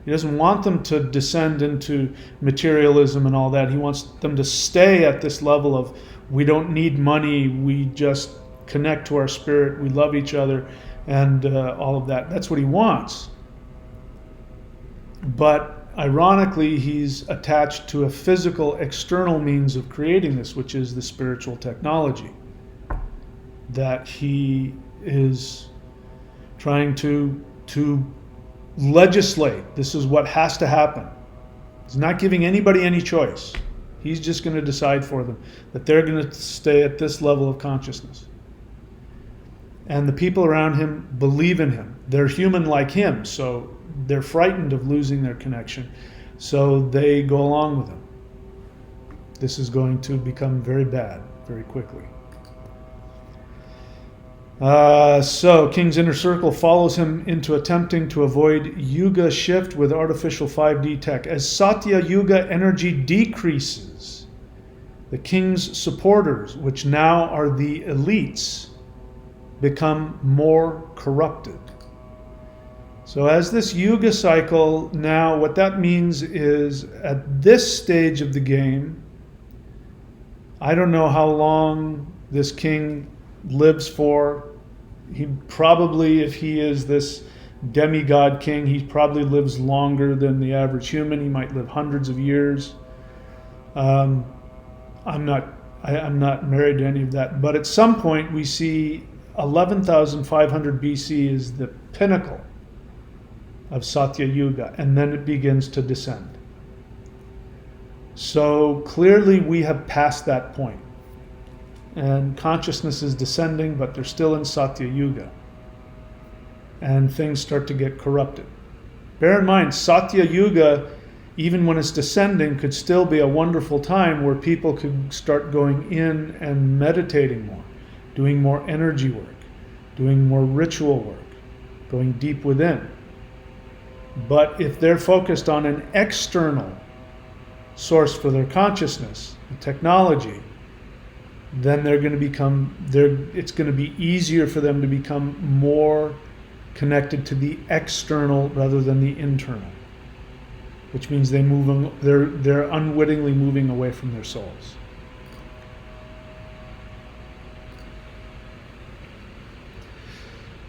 He doesn't want them to descend into materialism and all that. He wants them to stay at this level of, we don't need money, we just connect to our spirit, we love each other, and all of that. That's what he wants. But ironically, he's attached to a physical external means of creating this, which is the spiritual technology. that he is trying to legislate. This is what has to happen. He's not giving anybody any choice. He's just going to decide for them that they're going to stay at this level of consciousness. And the people around him believe in him. They're human like him, so they're frightened of losing their connection. So they go along with him. This is going to become very bad very quickly. So King's inner circle follows him into attempting to avoid Yuga shift with artificial 5D tech. As Satya Yuga energy decreases, the King's supporters, which now are the elites, become more corrupted. So as this Yuga cycle now, what that means is at this stage of the game, I don't know how long this king lives for. He probably, if he is this demigod king, he probably lives longer than the average human. He might live hundreds of years. I'm not married to any of that. But at some point we see 11,500 BC is the pinnacle of Satya Yuga, and then it begins to descend. So clearly we have passed that point. And consciousness is descending, but they're still in Satya Yuga. And things start to get corrupted. Bear in mind, Satya Yuga, even when it's descending, could still be a wonderful time where people could start going in and meditating more, doing more energy work, doing more ritual work, going deep within. But if they're focused on an external source for their consciousness, the technology, then they're going to become, it's going to be easier for them to become more connected to the external rather than the internal, which means they're unwittingly moving away from their souls.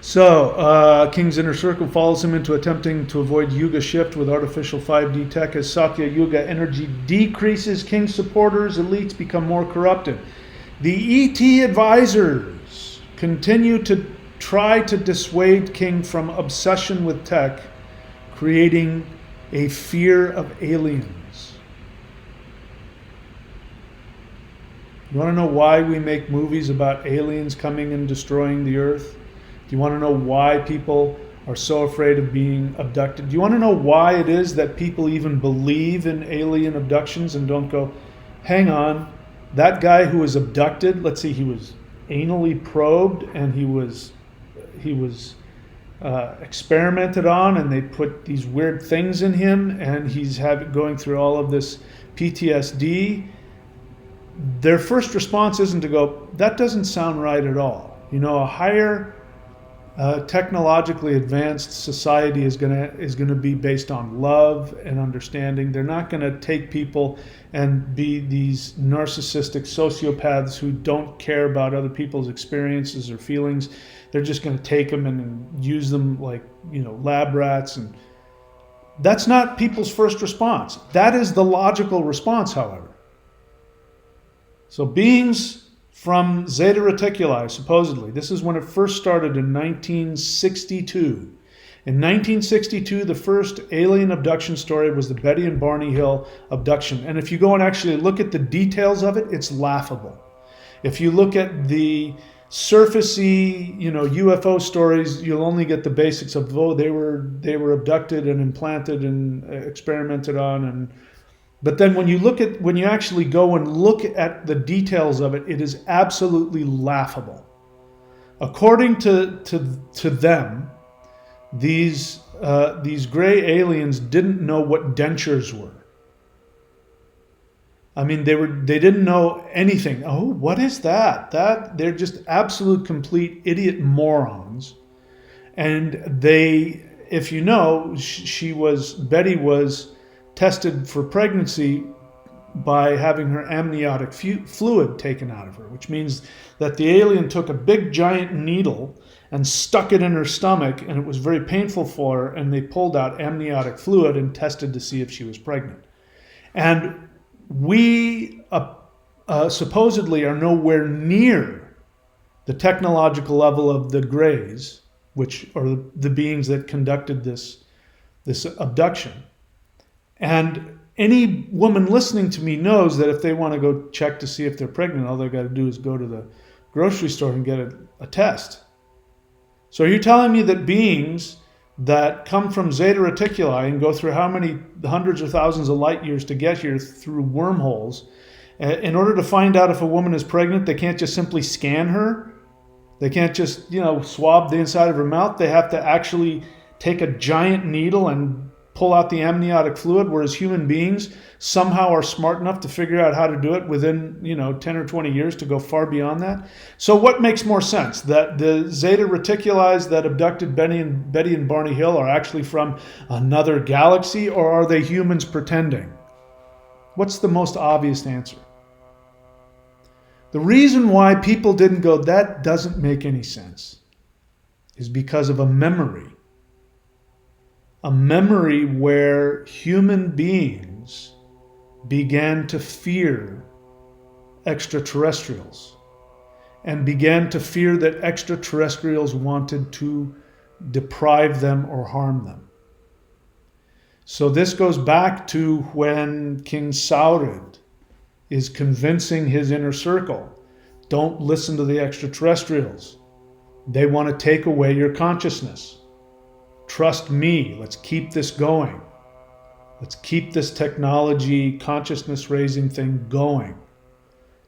So, King's inner circle follows him into attempting to avoid Yuga shift with artificial 5D tech. As Satya Yuga energy decreases, King's supporters, elites become more corrupted. The ET advisors continue to try to dissuade King from obsession with tech, creating a fear of aliens. You want to know why we make movies about aliens coming and destroying the earth? Do you want to know why people are so afraid of being abducted? Do you want to know why it is that people even believe in alien abductions and don't go, hang on, that guy who was abducted, let's see, he was anally probed and he was experimented on, and they put these weird things in him, and he's going through all of this PTSD. Their first response isn't to go, that doesn't sound right at all. You know, a higher technologically advanced society is going to be based on love and understanding. They're not going to take people and be these narcissistic sociopaths who don't care about other people's experiences or feelings. They're just going to take them and use them like, lab rats. And that's not people's first response. That is the logical response, however. So beings from Zeta Reticuli, supposedly. This is when it first started in 1962. In 1962, the first alien abduction story was the Betty and Barney Hill abduction. And if you go and actually look at the details of it, it's laughable. If you look at the surfacey, UFO stories, you'll only get the basics of, they were abducted and implanted and experimented on. But then when you actually go and look at the details of it, it is absolutely laughable. According to them, these gray aliens didn't know what dentures were. I mean, they didn't know anything. Oh, what is that? They're just absolute complete idiot morons. And if you know, Betty was tested for pregnancy by having her amniotic fluid taken out of her, which means that the alien took a big giant needle and stuck it in her stomach, and it was very painful for her, and they pulled out amniotic fluid and tested to see if she was pregnant. And we supposedly are nowhere near the technological level of the Greys, which are the beings that conducted this abduction. And any woman listening to me knows that if they want to go check to see if they're pregnant, all they've got to do is go to the grocery store and get a test. So you're telling me that beings that come from Zeta Reticuli and go through how many hundreds or thousands of light years to get here through wormholes, in order to find out if a woman is pregnant, they can't just simply scan her? They can't just, swab the inside of her mouth. They have to actually take a giant needle and pull out the amniotic fluid, whereas human beings somehow are smart enough to figure out how to do it within, 10 or 20 years to go far beyond that. So what makes more sense? That the Zeta Reticulis that abducted Betty and Barney Hill are actually from another galaxy, or are they humans pretending? What's the most obvious answer? The reason why people didn't go, that doesn't make any sense, is because of a memory. A memory where human beings began to fear extraterrestrials and began to fear that extraterrestrials wanted to deprive them or harm them. So this goes back to when King Saurid is convincing his inner circle, don't listen to the extraterrestrials. They want to take away your consciousness. Trust me, let's keep this going. Let's keep this technology, consciousness raising thing going.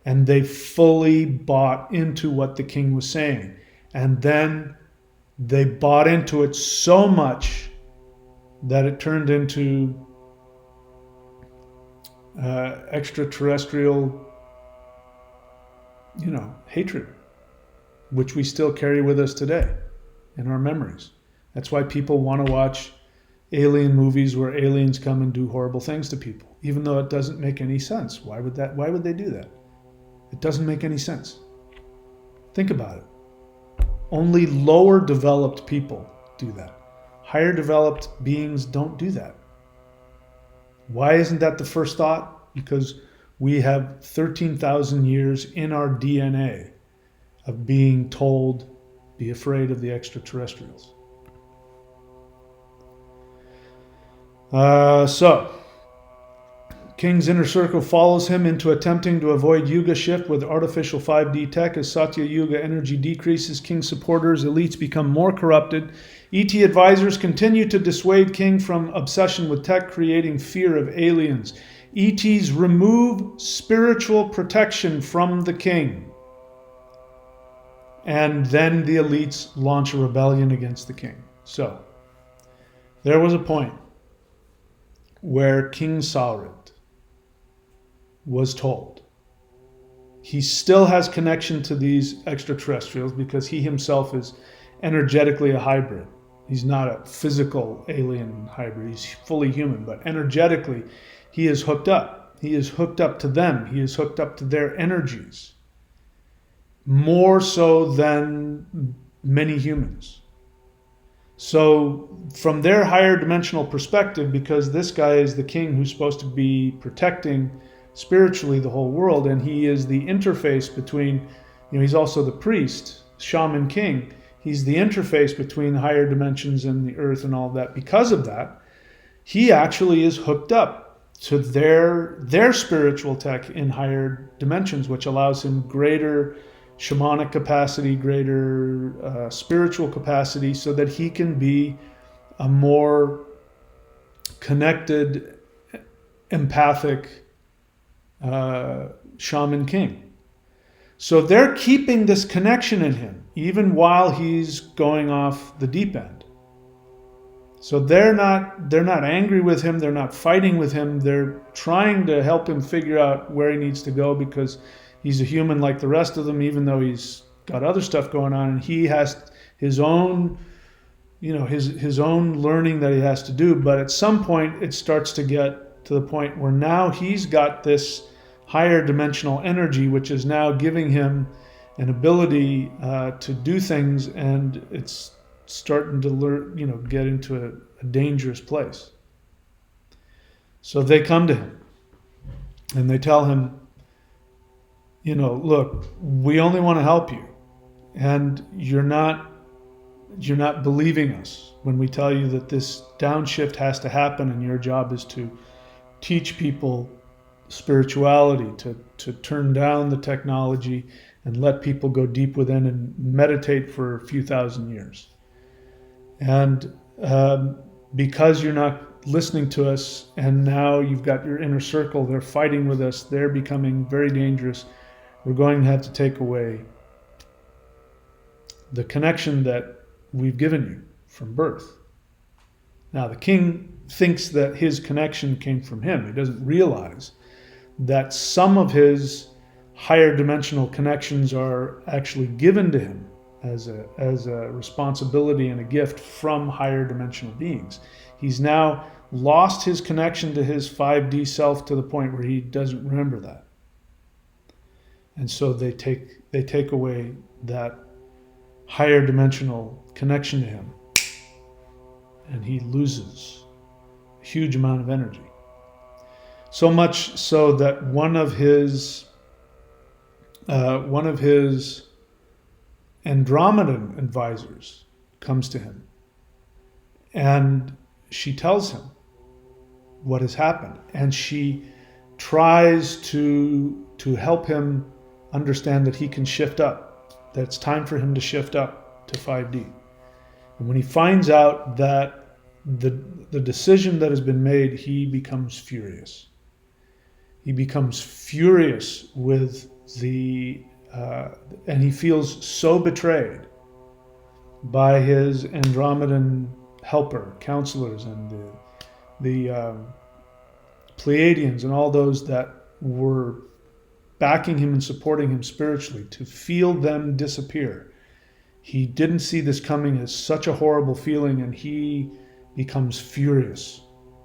And they fully bought into what the king was saying. And then they bought into it so much that it turned into extraterrestrial, hatred, which we still carry with us today in our memories. That's why people want to watch alien movies where aliens come and do horrible things to people, even though it doesn't make any sense. Why would they do that? It doesn't make any sense. Think about it. Only lower developed people do that. Higher developed beings don't do that. Why isn't that the first thought? Because we have 13,000 years in our DNA of being told, be afraid of the extraterrestrials. So, King's inner circle follows him into attempting to avoid Yuga shift with artificial 5D tech. As Satya Yuga energy decreases, King supporters, elites become more corrupted. ET advisors continue to dissuade King from obsession with tech, creating fear of aliens. ETs remove spiritual protection from the king. And then the elites launch a rebellion against the king. So, there was a point where King Saurid was told he still has connection to these extraterrestrials because he himself is energetically a hybrid. He's not a physical alien hybrid. He's fully human, but energetically he is hooked up. He is hooked up to them. He is hooked up to their energies. More so than many humans. So from their higher dimensional perspective, because this guy is the king who's supposed to be protecting spiritually the whole world, and he is the interface between, he's also the priest, shaman king. He's the interface between the higher dimensions and the earth and all that. Because of that, he actually is hooked up to their spiritual tech in higher dimensions, which allows him greater shamanic capacity, greater spiritual capacity, so that he can be a more connected, empathic shaman king. So they're keeping this connection in him, even while he's going off the deep end. So they're not angry with him, they're not fighting with him, they're trying to help him figure out where he needs to go, because he's a human like the rest of them, even though he's got other stuff going on, and he has his own, his own learning that he has to do. But at some point, it starts to get to the point where now he's got this higher dimensional energy, which is now giving him an ability to do things, and it's starting to learn, get into a dangerous place. So they come to him, and they tell him, look, we only want to help you. And you're not believing us when we tell you that this downshift has to happen, and your job is to teach people spirituality, to turn down the technology and let people go deep within and meditate for a few thousand years. And because you're not listening to us, and now you've got your inner circle, they're fighting with us, they're becoming very dangerous, we're going to have to take away the connection that we've given you from birth. Now, the king thinks that his connection came from him. He doesn't realize that some of his higher dimensional connections are actually given to him as a responsibility and a gift from higher dimensional beings. He's now lost his connection to his 5D self to the point where he doesn't remember that. And so they take away that higher dimensional connection to him, and he loses a huge amount of energy. So much so that one of his Andromedan advisors comes to him, and she tells him what has happened, and she tries to help him understand that he can shift up, that it's time for him to shift up to 5D. And when he finds out that the decision that has been made, he becomes furious. He becomes furious with and he feels so betrayed by his Andromedan helper, counselors, and the Pleiadians, and all those that were backing him and supporting him spiritually, to feel them disappear. He didn't see this coming as such a horrible feeling, and he becomes furious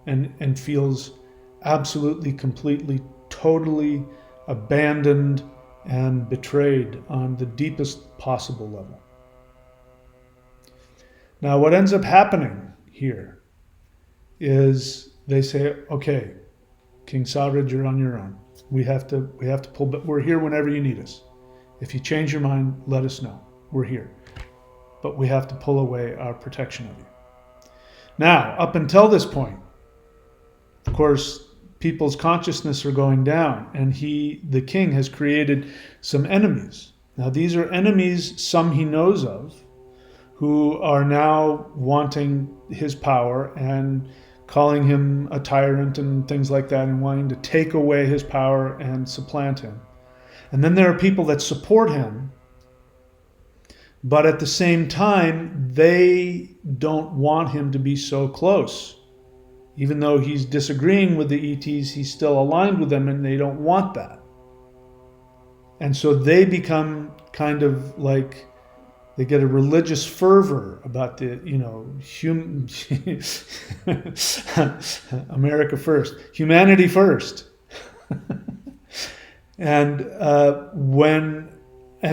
and feels absolutely, completely, totally abandoned and betrayed on the deepest possible level. Now, what ends up happening here is they say, okay, King Saurid, you're on your own. We have to pull, but we're here whenever you need us. If you change your mind, let us know. We're here. But we have to pull away our protection of you. Now, up until this point, of course, people's consciousness are going down, and the king has created some enemies. Now, these are enemies, some he knows of, who are now wanting his power and calling him a tyrant and things like that, and wanting to take away his power and supplant him. And then there are people that support him, but at the same time, they don't want him to be so close. Even though he's disagreeing with the ETs, he's still aligned with them, and they don't want that. And so they become kind of like, they get a religious fervor about the, America first, humanity first. And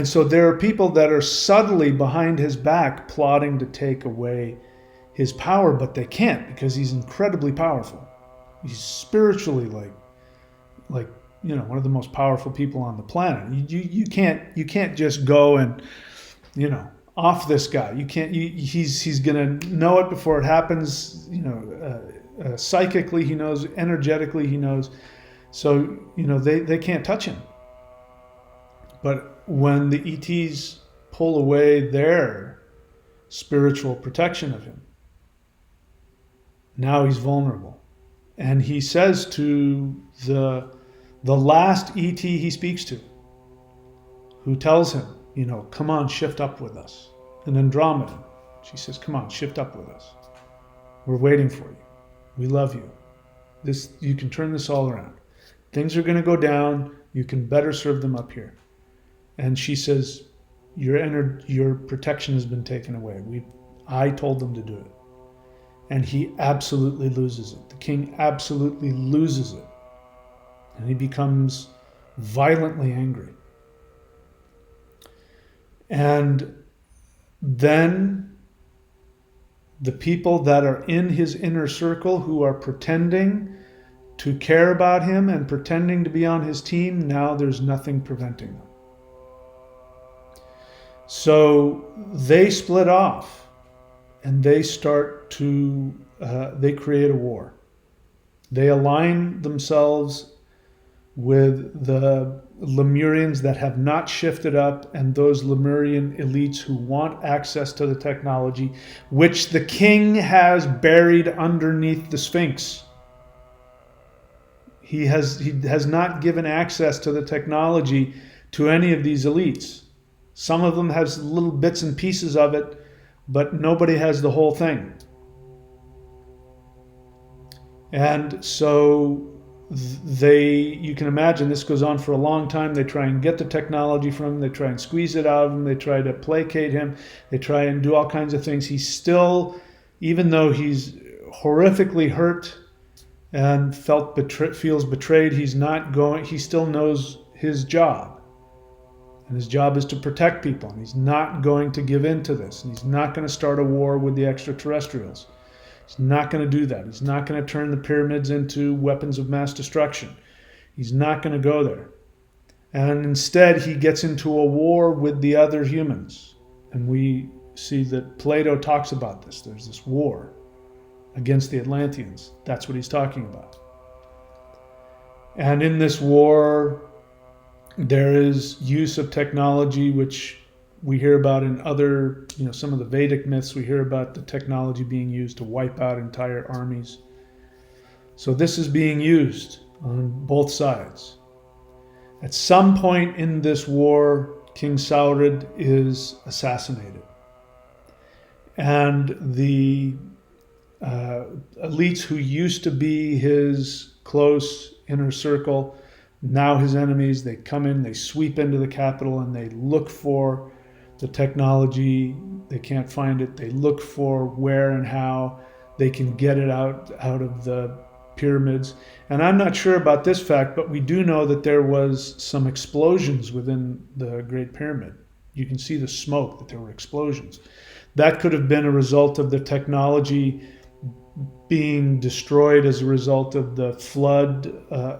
so there are people that are subtly behind his back plotting to take away his power, but they can't, because he's incredibly powerful. He's spiritually like one of the most powerful people on the planet. You can't just go and off this guy. You can't. He's gonna know it before it happens. Psychically he knows, energetically he knows. So they can't touch him. But when the ETs pull away their spiritual protection of him, now he's vulnerable. And he says to the last ET he speaks to, who tells him, come on, shift up with us. And Andromeda, she says, come on, shift up with us. We're waiting for you. We love you. You can turn this all around. Things are going to go down. You can better serve them up here. And she says, your protection has been taken away. I told them to do it. And he absolutely loses it. The king absolutely loses it. And he becomes violently angry. And then the people that are in his inner circle, who are pretending to care about him and pretending to be on his team, now there's nothing preventing them. So they split off, and they start to, they create a war. They align themselves with the Lemurians that have not shifted up, and those Lemurian elites who want access to the technology, which the king has buried underneath the Sphinx. He has not given access to the technology to any of these elites. Some of them have little bits and pieces of it, but nobody has the whole thing. And so you can imagine this goes on for a long time. They try and get the technology from him. They try and squeeze it out of him. They try to placate him. They try and do all kinds of things. He's still, even though he's horrifically hurt and feels betrayed, he still knows his job. And his job is to protect people. And he's not going to give in to this. And he's not going to start a war with the extraterrestrials. He's not going to do that. He's not going to turn the pyramids into weapons of mass destruction. He's not going to go there. And instead, he gets into a war with the other humans. And we see that Plato talks about this. There's this war against the Atlanteans. That's what he's talking about. And in this war, there is use of technology, which we hear about in other, some of the Vedic myths. We hear about the technology being used to wipe out entire armies. So this is being used on both sides. At some point in this war, King Saurid is assassinated. And the elites who used to be his close inner circle, now his enemies, they come in, they sweep into the capital, and they look for the technology. They can't find it. They look for where and how they can get it out of the pyramids. And I'm not sure about this fact, but we do know that there was some explosions within the Great Pyramid. You can see the smoke, that there were explosions. That could have been a result of the technology being destroyed as a result of the flood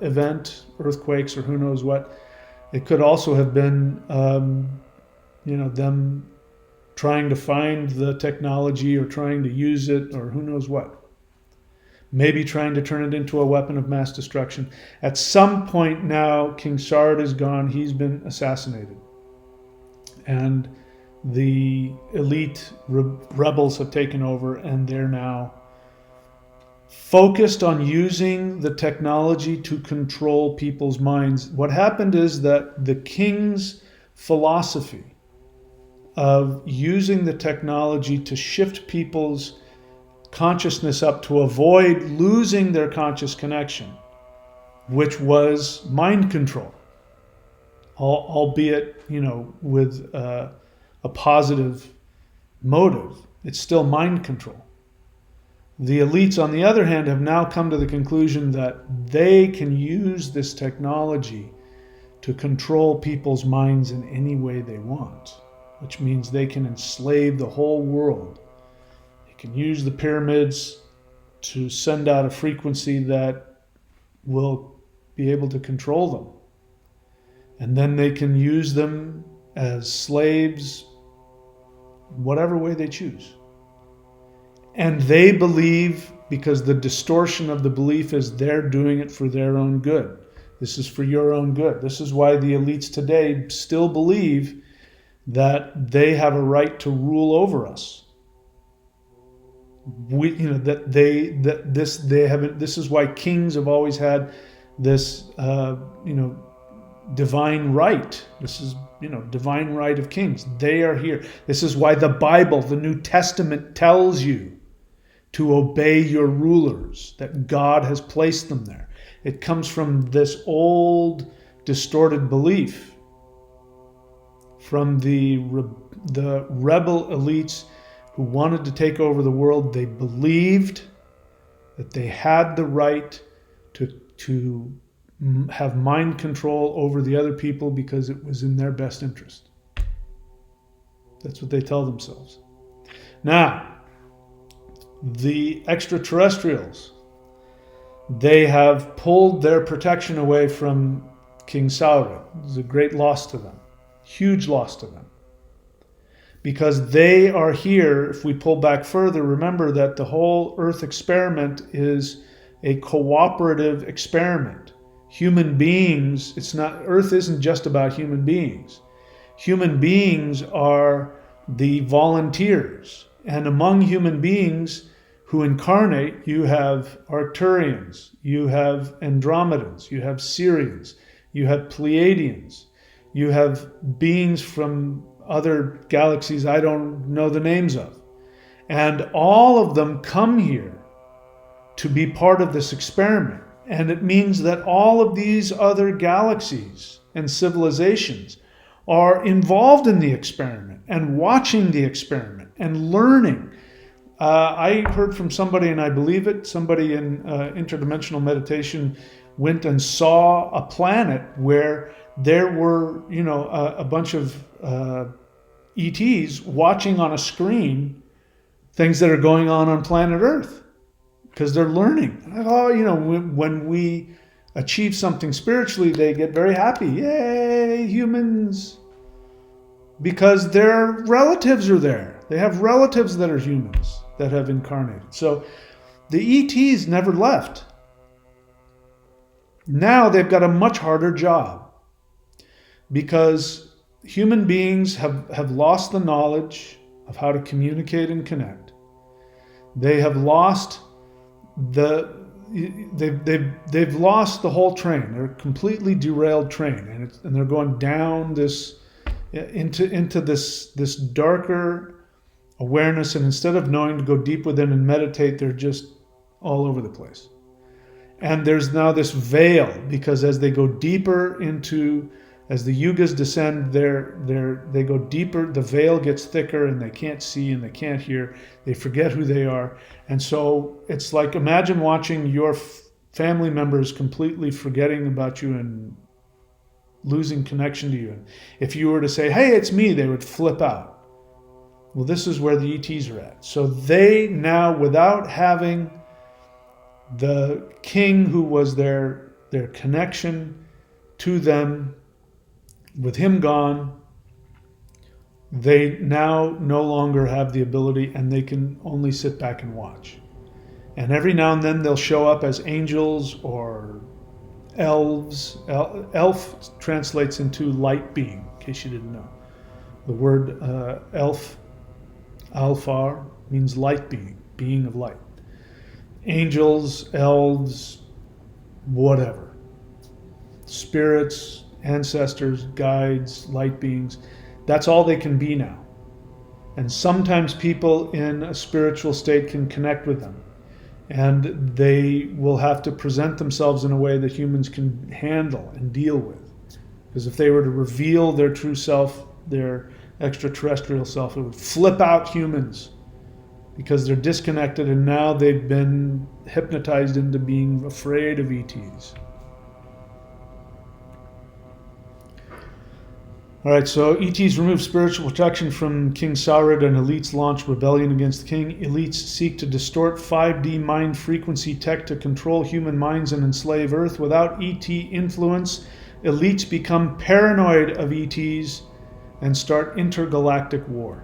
event, earthquakes, or who knows what. It could also have been them trying to find the technology or trying to use it, or who knows what. Maybe trying to turn it into a weapon of mass destruction. At some point now, King Saurid is gone. He's been assassinated. And the elite rebels have taken over, and they're now focused on using the technology to control people's minds. What happened is that the king's philosophy of using the technology to shift people's consciousness up to avoid losing their conscious connection, which was mind control, albeit, with a positive motive. It's still mind control. The elites, on the other hand, have now come to the conclusion that they can use this technology to control people's minds in any way they want, which means they can enslave the whole world. They can use the pyramids to send out a frequency that will be able to control them. And then they can use them as slaves, whatever way they choose. And they believe, because the distortion of the belief is they're doing it for their own good. This is for your own good. This is why the elites today still believe that they have a right to rule over us. This is why kings have always had this, divine right. This is, divine right of kings. They are here. This is why the Bible, the New Testament, tells you to obey your rulers, that God has placed them there. It comes from this old, distorted belief from the rebel elites who wanted to take over the world. They believed that they had the right to have mind control over the other people because it was in their best interest. That's what they tell themselves. Now, the extraterrestrials, they have pulled their protection away from King Saurid. It was a great loss to them, huge loss to them. because they are here. If we pull back further, remember that the whole Earth experiment is a cooperative experiment. Human beings, Earth isn't just about human beings. Human beings are the volunteers. And among human beings who incarnate, you have Arcturians, you have Andromedans, you have Sirians, you have Pleiadians, you have beings from other galaxies I don't know the names of. And all of them come here to be part of this experiment. And it means that all of these other galaxies and civilizations are involved in the experiment and watching the experiment and learning. I heard from somebody, and I believe it, somebody in interdimensional meditation went and saw a planet where there were, a bunch of ETs watching on a screen things that are going on planet Earth, because they're learning. When we achieve something spiritually, they get very happy. Yay, humans! Because their relatives are there. They have relatives that are humans that have incarnated. So the ETs never left. Now they've got a much harder job, because human beings have lost the knowledge of how to communicate and connect. They have lost they've lost the whole train. They're a completely derailed train, and they're going down this into this darker awareness. And instead of knowing to go deep within and meditate, they're just all over the place. And there's now this veil, because as they go deeper as the yugas descend, they go deeper, the veil gets thicker, and they can't see and they can't hear. They forget who they are. And so it's like, imagine watching your family members completely forgetting about you and losing connection to you. And if you were to say, hey, it's me, they would flip out. Well, this is where the ETs are at. So they now, without having the king who was their connection to them, with him gone, they now no longer have the ability, and they can only sit back and watch. And every now and then they'll show up as angels or elves. Elf translates into light being, in case you didn't know. The word elf, alfar, means light being of light. Angels, elves, whatever. Spirits, ancestors, guides, light beings. That's all they can be now. And sometimes people in a spiritual state can connect with them, and they will have to present themselves in a way that humans can handle and deal with. Because if they were to reveal their true self, their extraterrestrial self, it would flip out humans, because they're disconnected, and now they've been hypnotized into being afraid of ETs. All right, so ETs remove spiritual protection from King Saurid, and elites launch rebellion against the king. Elites seek to distort 5D mind frequency tech to control human minds and enslave Earth. Without ET influence, elites become paranoid of ETs and start intergalactic war.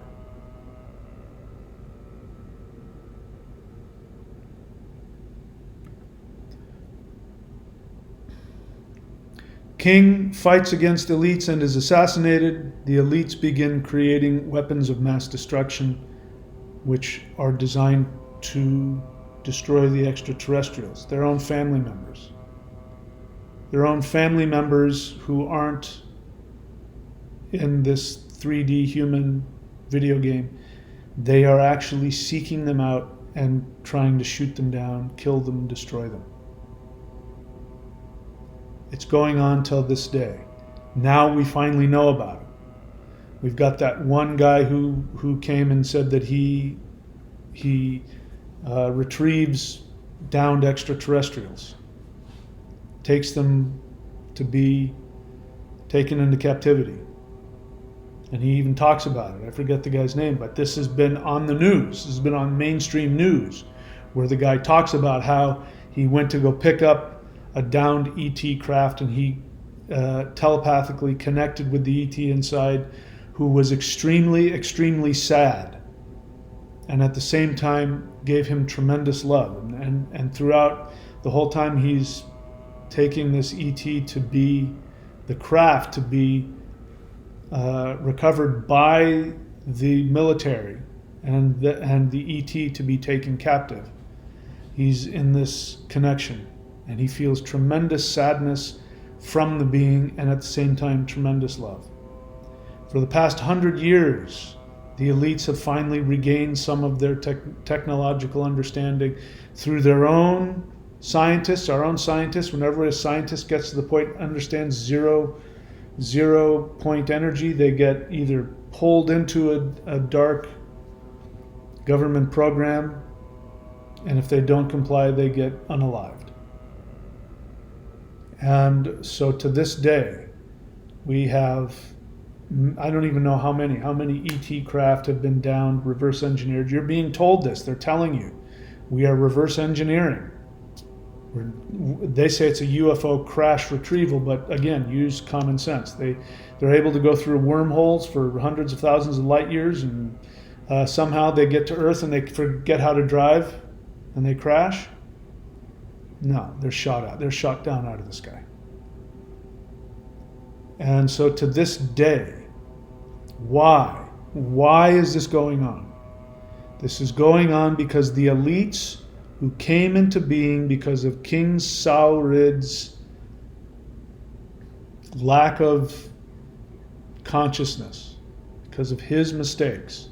King fights against elites and is assassinated. The elites begin creating weapons of mass destruction, which are designed to destroy the extraterrestrials, their own family members. Their own family members who aren't in this 3D human video game. They are actually seeking them out and trying to shoot them down, kill them, destroy them. It's going on till this day. Now we finally know about it. We've got that one guy who came and said that he retrieves downed extraterrestrials, takes them to be taken into captivity. And he even talks about it. I forget the guy's name, but this has been on the news. This has been on mainstream news, where the guy talks about how he went to go pick up a downed ET craft, and he telepathically connected with the ET inside, who was extremely, extremely sad, and at the same time gave him tremendous love. And throughout the whole time, he's taking this ET to be, the craft to be recovered by the military, and the ET to be taken captive. He's in this connection, and he feels tremendous sadness from the being, and at the same time tremendous love. For the past 100 years, the elites have finally regained some of their technological understanding through their own scientists, our own scientists. Whenever a scientist gets to the point, understands zero point energy, they get either pulled into a dark government program, and if they don't comply, they get unalived. And so to this day, we have, I don't even know how many ET craft have been down, reverse engineered. You're being told this. They're telling you, we are reverse engineering. They say it's a UFO crash retrieval, but again, use common sense. They're able to go through wormholes for hundreds of thousands of light years, and somehow they get to Earth and they forget how to drive and they crash. No, they're shot down out of the sky. And so to this day, why is this going on? This is going on because the elites who came into being because of King Saurid's lack of consciousness, because of his mistakes,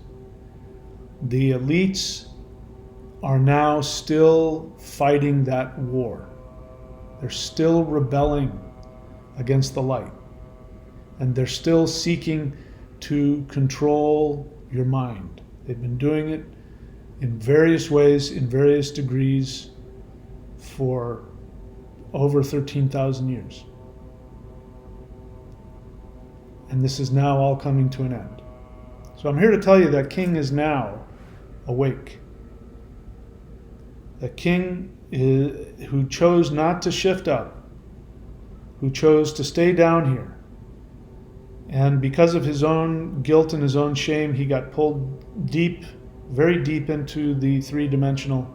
the elites are now still fighting that war. They're still rebelling against the light. And they're still seeking to control your mind. They've been doing it in various ways, in various degrees, for over 13,000 years. And this is now all coming to an end. So I'm here to tell you that King is now awake. The king who chose not to shift up, who chose to stay down here, and because of his own guilt and his own shame, he got pulled deep, very deep into the three-dimensional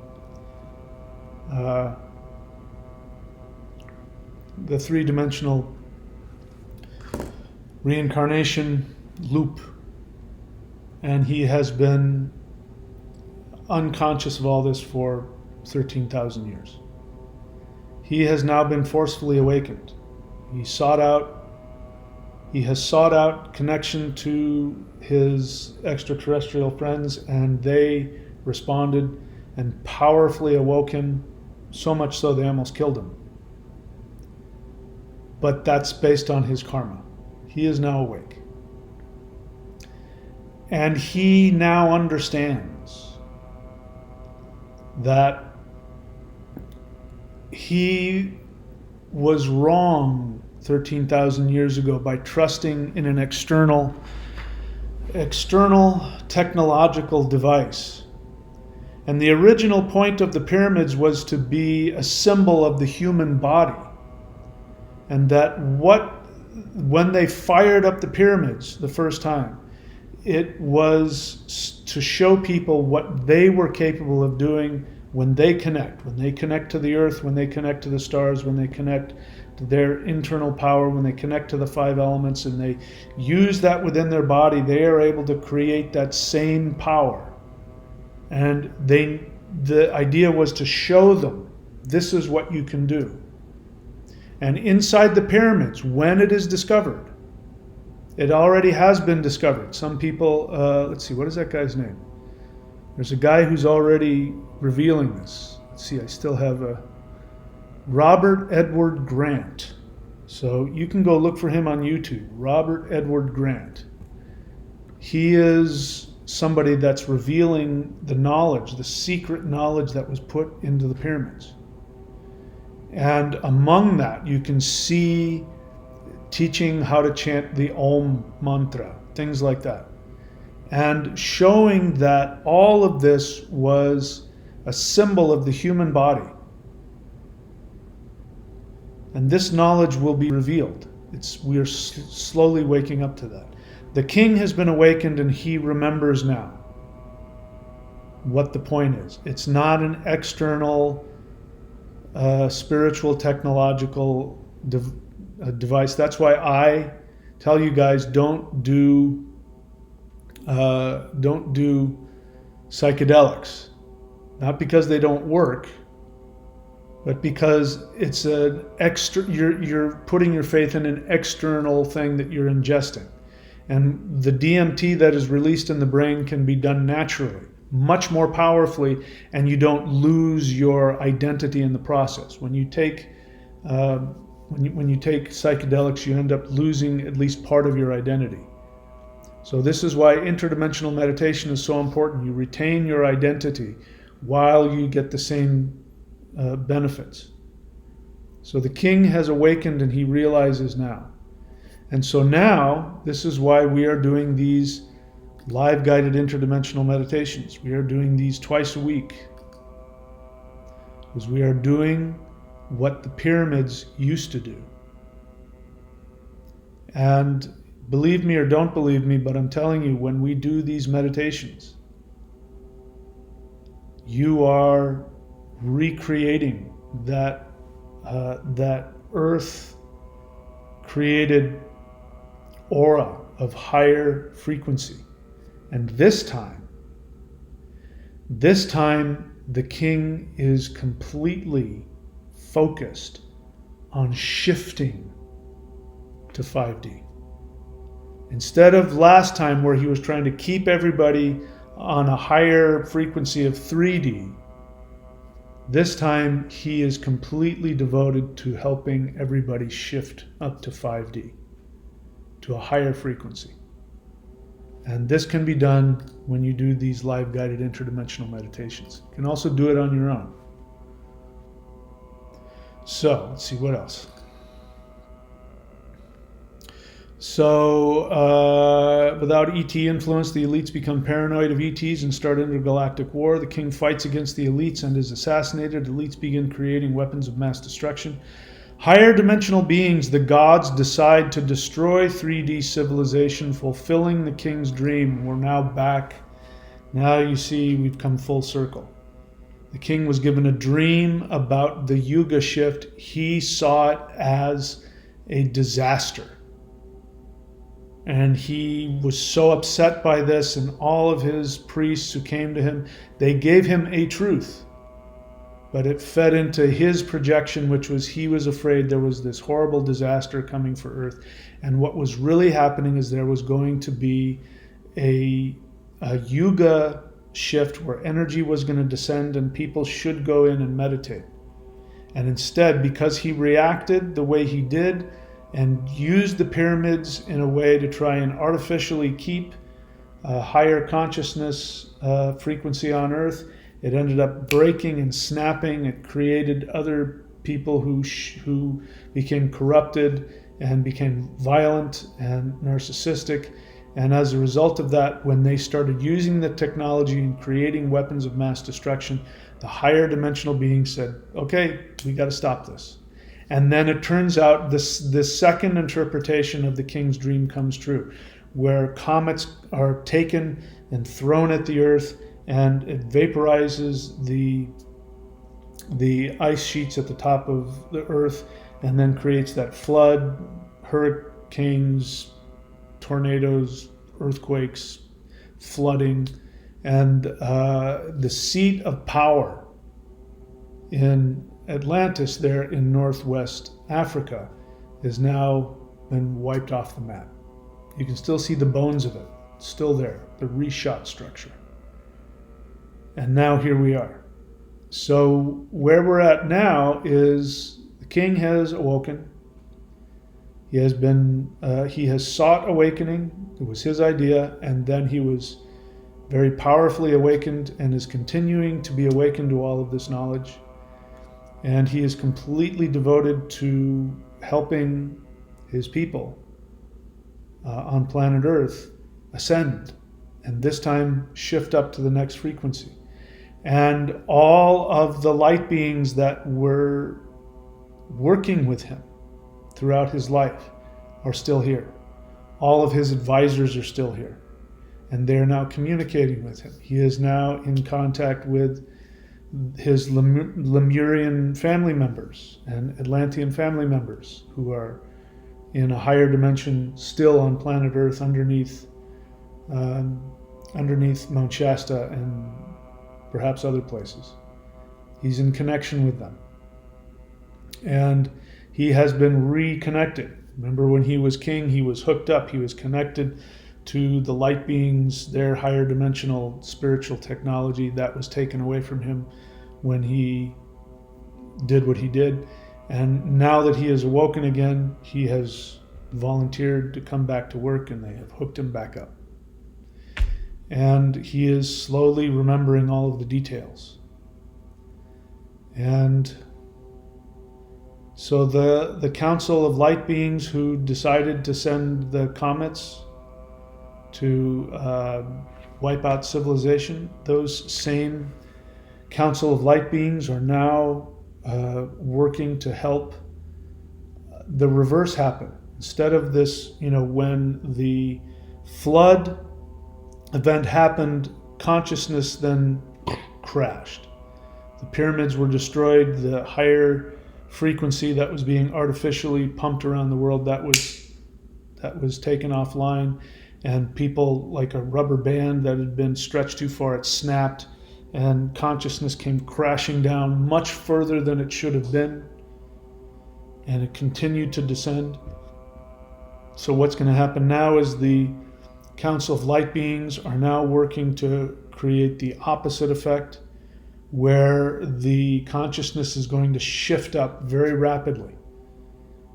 reincarnation loop, and he has been unconscious of all this for 13,000 years. He has now been forcefully awakened. He has sought out connection to his extraterrestrial friends, and they responded and powerfully awoke him, so much so they almost killed him. But that's based on his karma. He is now awake. And he now understands that he was wrong 13,000 years ago by trusting in an external technological device. And the original point of the pyramids was to be a symbol of the human body. And that when they fired up the pyramids the first time, it was to show people what they were capable of doing when they connect to the earth, when they connect to the stars, when they connect to their internal power, when they connect to the five elements, and they use that within their body, they are able to create that same power. And the idea was to show them, this is what you can do. And inside the pyramids, when it is discovered, it already has been discovered. Some people, let's see, what is that guy's name? There's a guy who's already revealing this. Let's see, I still have Robert Edward Grant. So you can go look for him on YouTube, Robert Edward Grant. He is somebody that's revealing the knowledge, the secret knowledge that was put into the pyramids. And among that, you can see teaching how to chant the Om mantra, things like that. And showing that all of this was a symbol of the human body. And this knowledge will be revealed. We are slowly waking up to that. The king has been awakened and he remembers now what the point is. It's not an external spiritual technological device. That's why I tell you guys don't do psychedelics. Not because they don't work, but because it's an extra. You're putting your faith in an external thing that you're ingesting, and the DMT that is released in the brain can be done naturally, much more powerfully, and you don't lose your identity in the process. When you take when you take psychedelics, you end up losing at least part of your identity. So this is why interdimensional meditation is so important. You retain your identity while you get the same benefits. So the king has awakened and he realizes now. And so now, this is why we are doing these live guided interdimensional meditations. We are doing these twice a week. Because we are doing what the pyramids used to do. And believe me or don't believe me, but I'm telling you, when we do these meditations, you are recreating that earth created aura of higher frequency. And this time the king is completely focused on shifting to 5D. Instead of last time where he was trying to keep everybody on a higher frequency of 3D, this time he is completely devoted to helping everybody shift up to 5D, to a higher frequency. And this can be done when you do these live guided interdimensional meditations. You can also do it on your own. So, let's see what else. So, without ET influence, the elites become paranoid of ETs and start intergalactic war. The king fights against the elites and is assassinated. Elites begin creating weapons of mass destruction. Higher dimensional beings, the gods, decide to destroy 3D civilization, fulfilling the king's dream. We're now back. Now you see we've come full circle. The king was given a dream about the Yuga shift. He saw it as a disaster. And he was so upset by this, and all of his priests who came to him, they gave him a truth. But it fed into his projection, which was he was afraid there was this horrible disaster coming for Earth. And what was really happening is there was going to be a Yuga shift where energy was going to descend and people should go in and meditate. And instead, because he reacted the way he did, and used the pyramids in a way to try and artificially keep a higher consciousness frequency on Earth, it ended up breaking and snapping. It created other people who became corrupted and became violent and narcissistic. And as a result of that, when they started using the technology and creating weapons of mass destruction, the higher dimensional beings said, okay, we got to stop this. And then it turns out this second interpretation of the king's dream comes true, where comets are taken and thrown at the earth, and it vaporizes the ice sheets at the top of the earth, and then creates that flood, hurricanes, tornadoes, earthquakes, flooding, and the seat of power in Atlantis there in northwest Africa has now been wiped off the map. You can still see the bones of it, still there, the reshot structure. And now here we are. So where we're at now is the king has awoken. He has sought awakening. It was his idea, and then he was very powerfully awakened and is continuing to be awakened to all of this knowledge. And he is completely devoted to helping his people on planet Earth ascend, and this time shift up to the next frequency. And all of the light beings that were working with him throughout his life are still here. All of his advisors are still here, and they're now communicating with him. He is now in contact with his Lemurian family members and Atlantean family members who are in a higher dimension still on planet Earth underneath Mount Shasta and perhaps other places. He's in connection with them. And he has been reconnected. Remember when he was king, he was hooked up, he was connected to the light beings, their higher dimensional spiritual technology that was taken away from him when he did what he did. And now that he has awoken again, he has volunteered to come back to work, and they have hooked him back up. And he is slowly remembering all of the details. And so the Council of Light Beings who decided to send the comets to wipe out civilization, those same Council of Light Beings are now working to help the reverse happen. Instead of this, when the flood event happened, consciousness then crashed. The pyramids were destroyed, the higher frequency that was being artificially pumped around the world, that was taken offline, and people, like a rubber band that had been stretched too far, it snapped, and consciousness came crashing down much further than it should have been, and it continued to descend. So what's going to happen now is the Council of Light Beings are now working to create the opposite effect, where the consciousness is going to shift up very rapidly,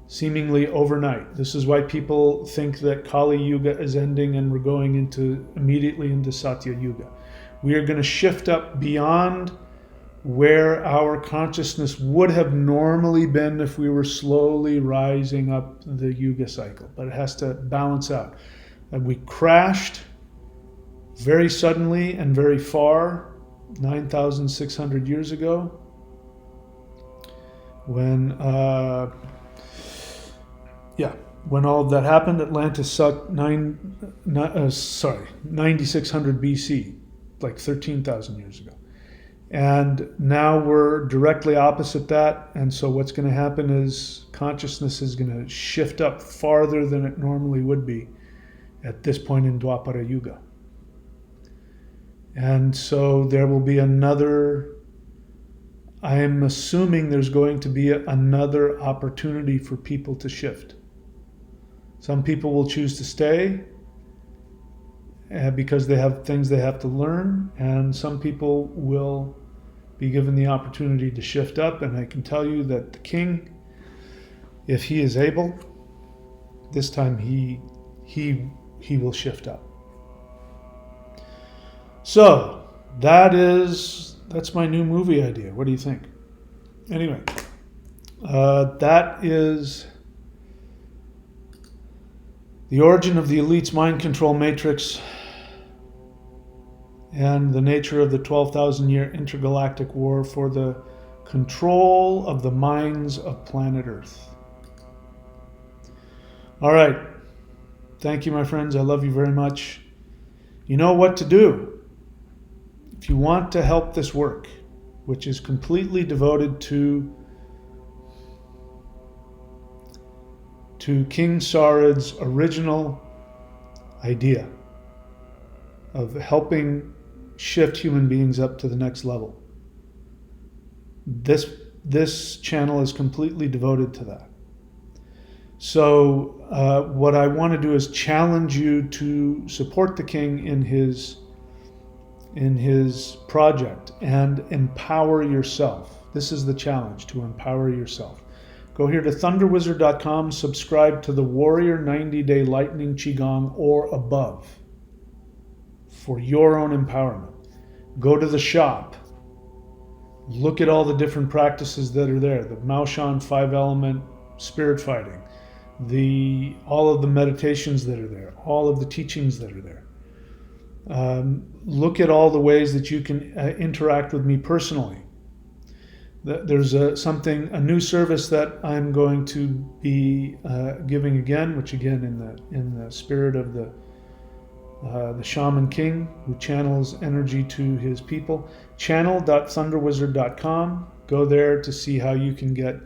seemingly overnight. This is why people think that Kali Yuga is ending and we're going immediately into Satya Yuga. We are going to shift up beyond where our consciousness would have normally been if we were slowly rising up the Yuga cycle, but it has to balance out. And we crashed very suddenly and very far 9,600 years ago when all of that happened. Atlantis sucked 9,600 BC, like 13,000 years ago. And now we're directly opposite that. And so what's going to happen is consciousness is going to shift up farther than it normally would be at this point in Dwapara Yuga. And so there will be I'm assuming there's going to be another opportunity for people to shift. Some people will choose to stay because they have things they have to learn, and some people will be given the opportunity to shift up. And I can tell you that the king, if he is able, this time he will shift up. So that's my new movie idea. What do you think? Anyway, that is the origin of the elite's mind control matrix and the nature of the 12,000-year intergalactic war for the control of the minds of planet Earth. All right. Thank you, my friends. I love you very much. You know what to do. If you want to help this work, which is completely devoted to King Sarid's original idea of helping shift human beings up to the next level, this channel is completely devoted to that. So what I want to do is challenge you to support the king in his project and empower yourself. This is the challenge, to empower yourself. Go here to thunderwizard.com, subscribe to the Warrior 90-Day Lightning Qigong or above for your own empowerment. Go to the shop. Look at all the different practices that are there. The Maoshan 5-element spirit fighting, all of the meditations that are there, all of the teachings that are there. Look at all the ways that you can interact with me personally. There's a new service that I'm going to be giving again, which again in the spirit of the Shaman King, who channels energy to his people. Channel.thunderwizard.com. Go there to see how you can get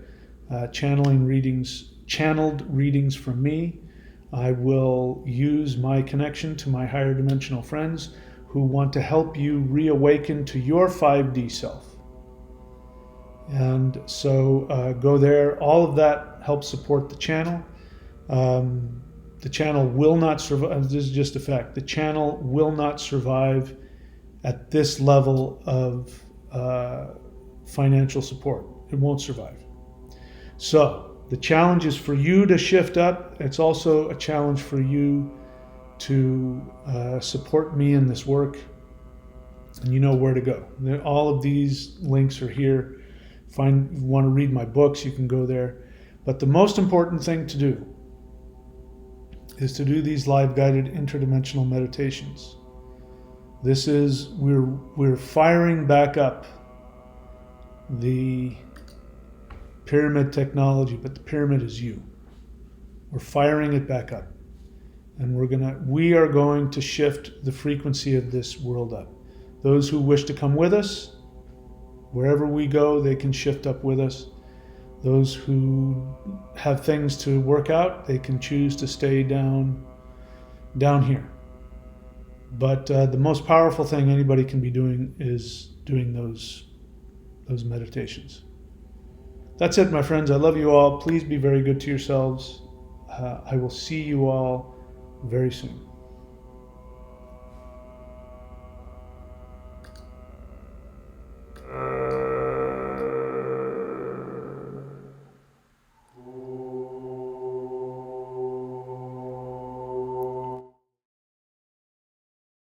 channeled readings from me. I will use my connection to my higher dimensional friends who want to help you reawaken to your 5D self. And so go there. All of that helps support the channel. The channel will not survive. This is just a fact. The channel will not survive at this level of financial support. It won't survive. So the challenge is for you to shift up. It's also a challenge for you to support me in this work. And you know where to go. All of these links are here. If you want to read my books, you can go there. But the most important thing to do is to do these live guided interdimensional meditations. This is, we're firing back up the pyramid technology, but the pyramid is you. We're firing it back up. And we are going to shift the frequency of this world up. Those who wish to come with us, wherever we go, they can shift up with us. Those who have things to work out, they can choose to stay down here. But the most powerful thing anybody can be doing is doing those meditations. That's it, my friends. I love you all. Please be very good to yourselves. I will see you all very soon.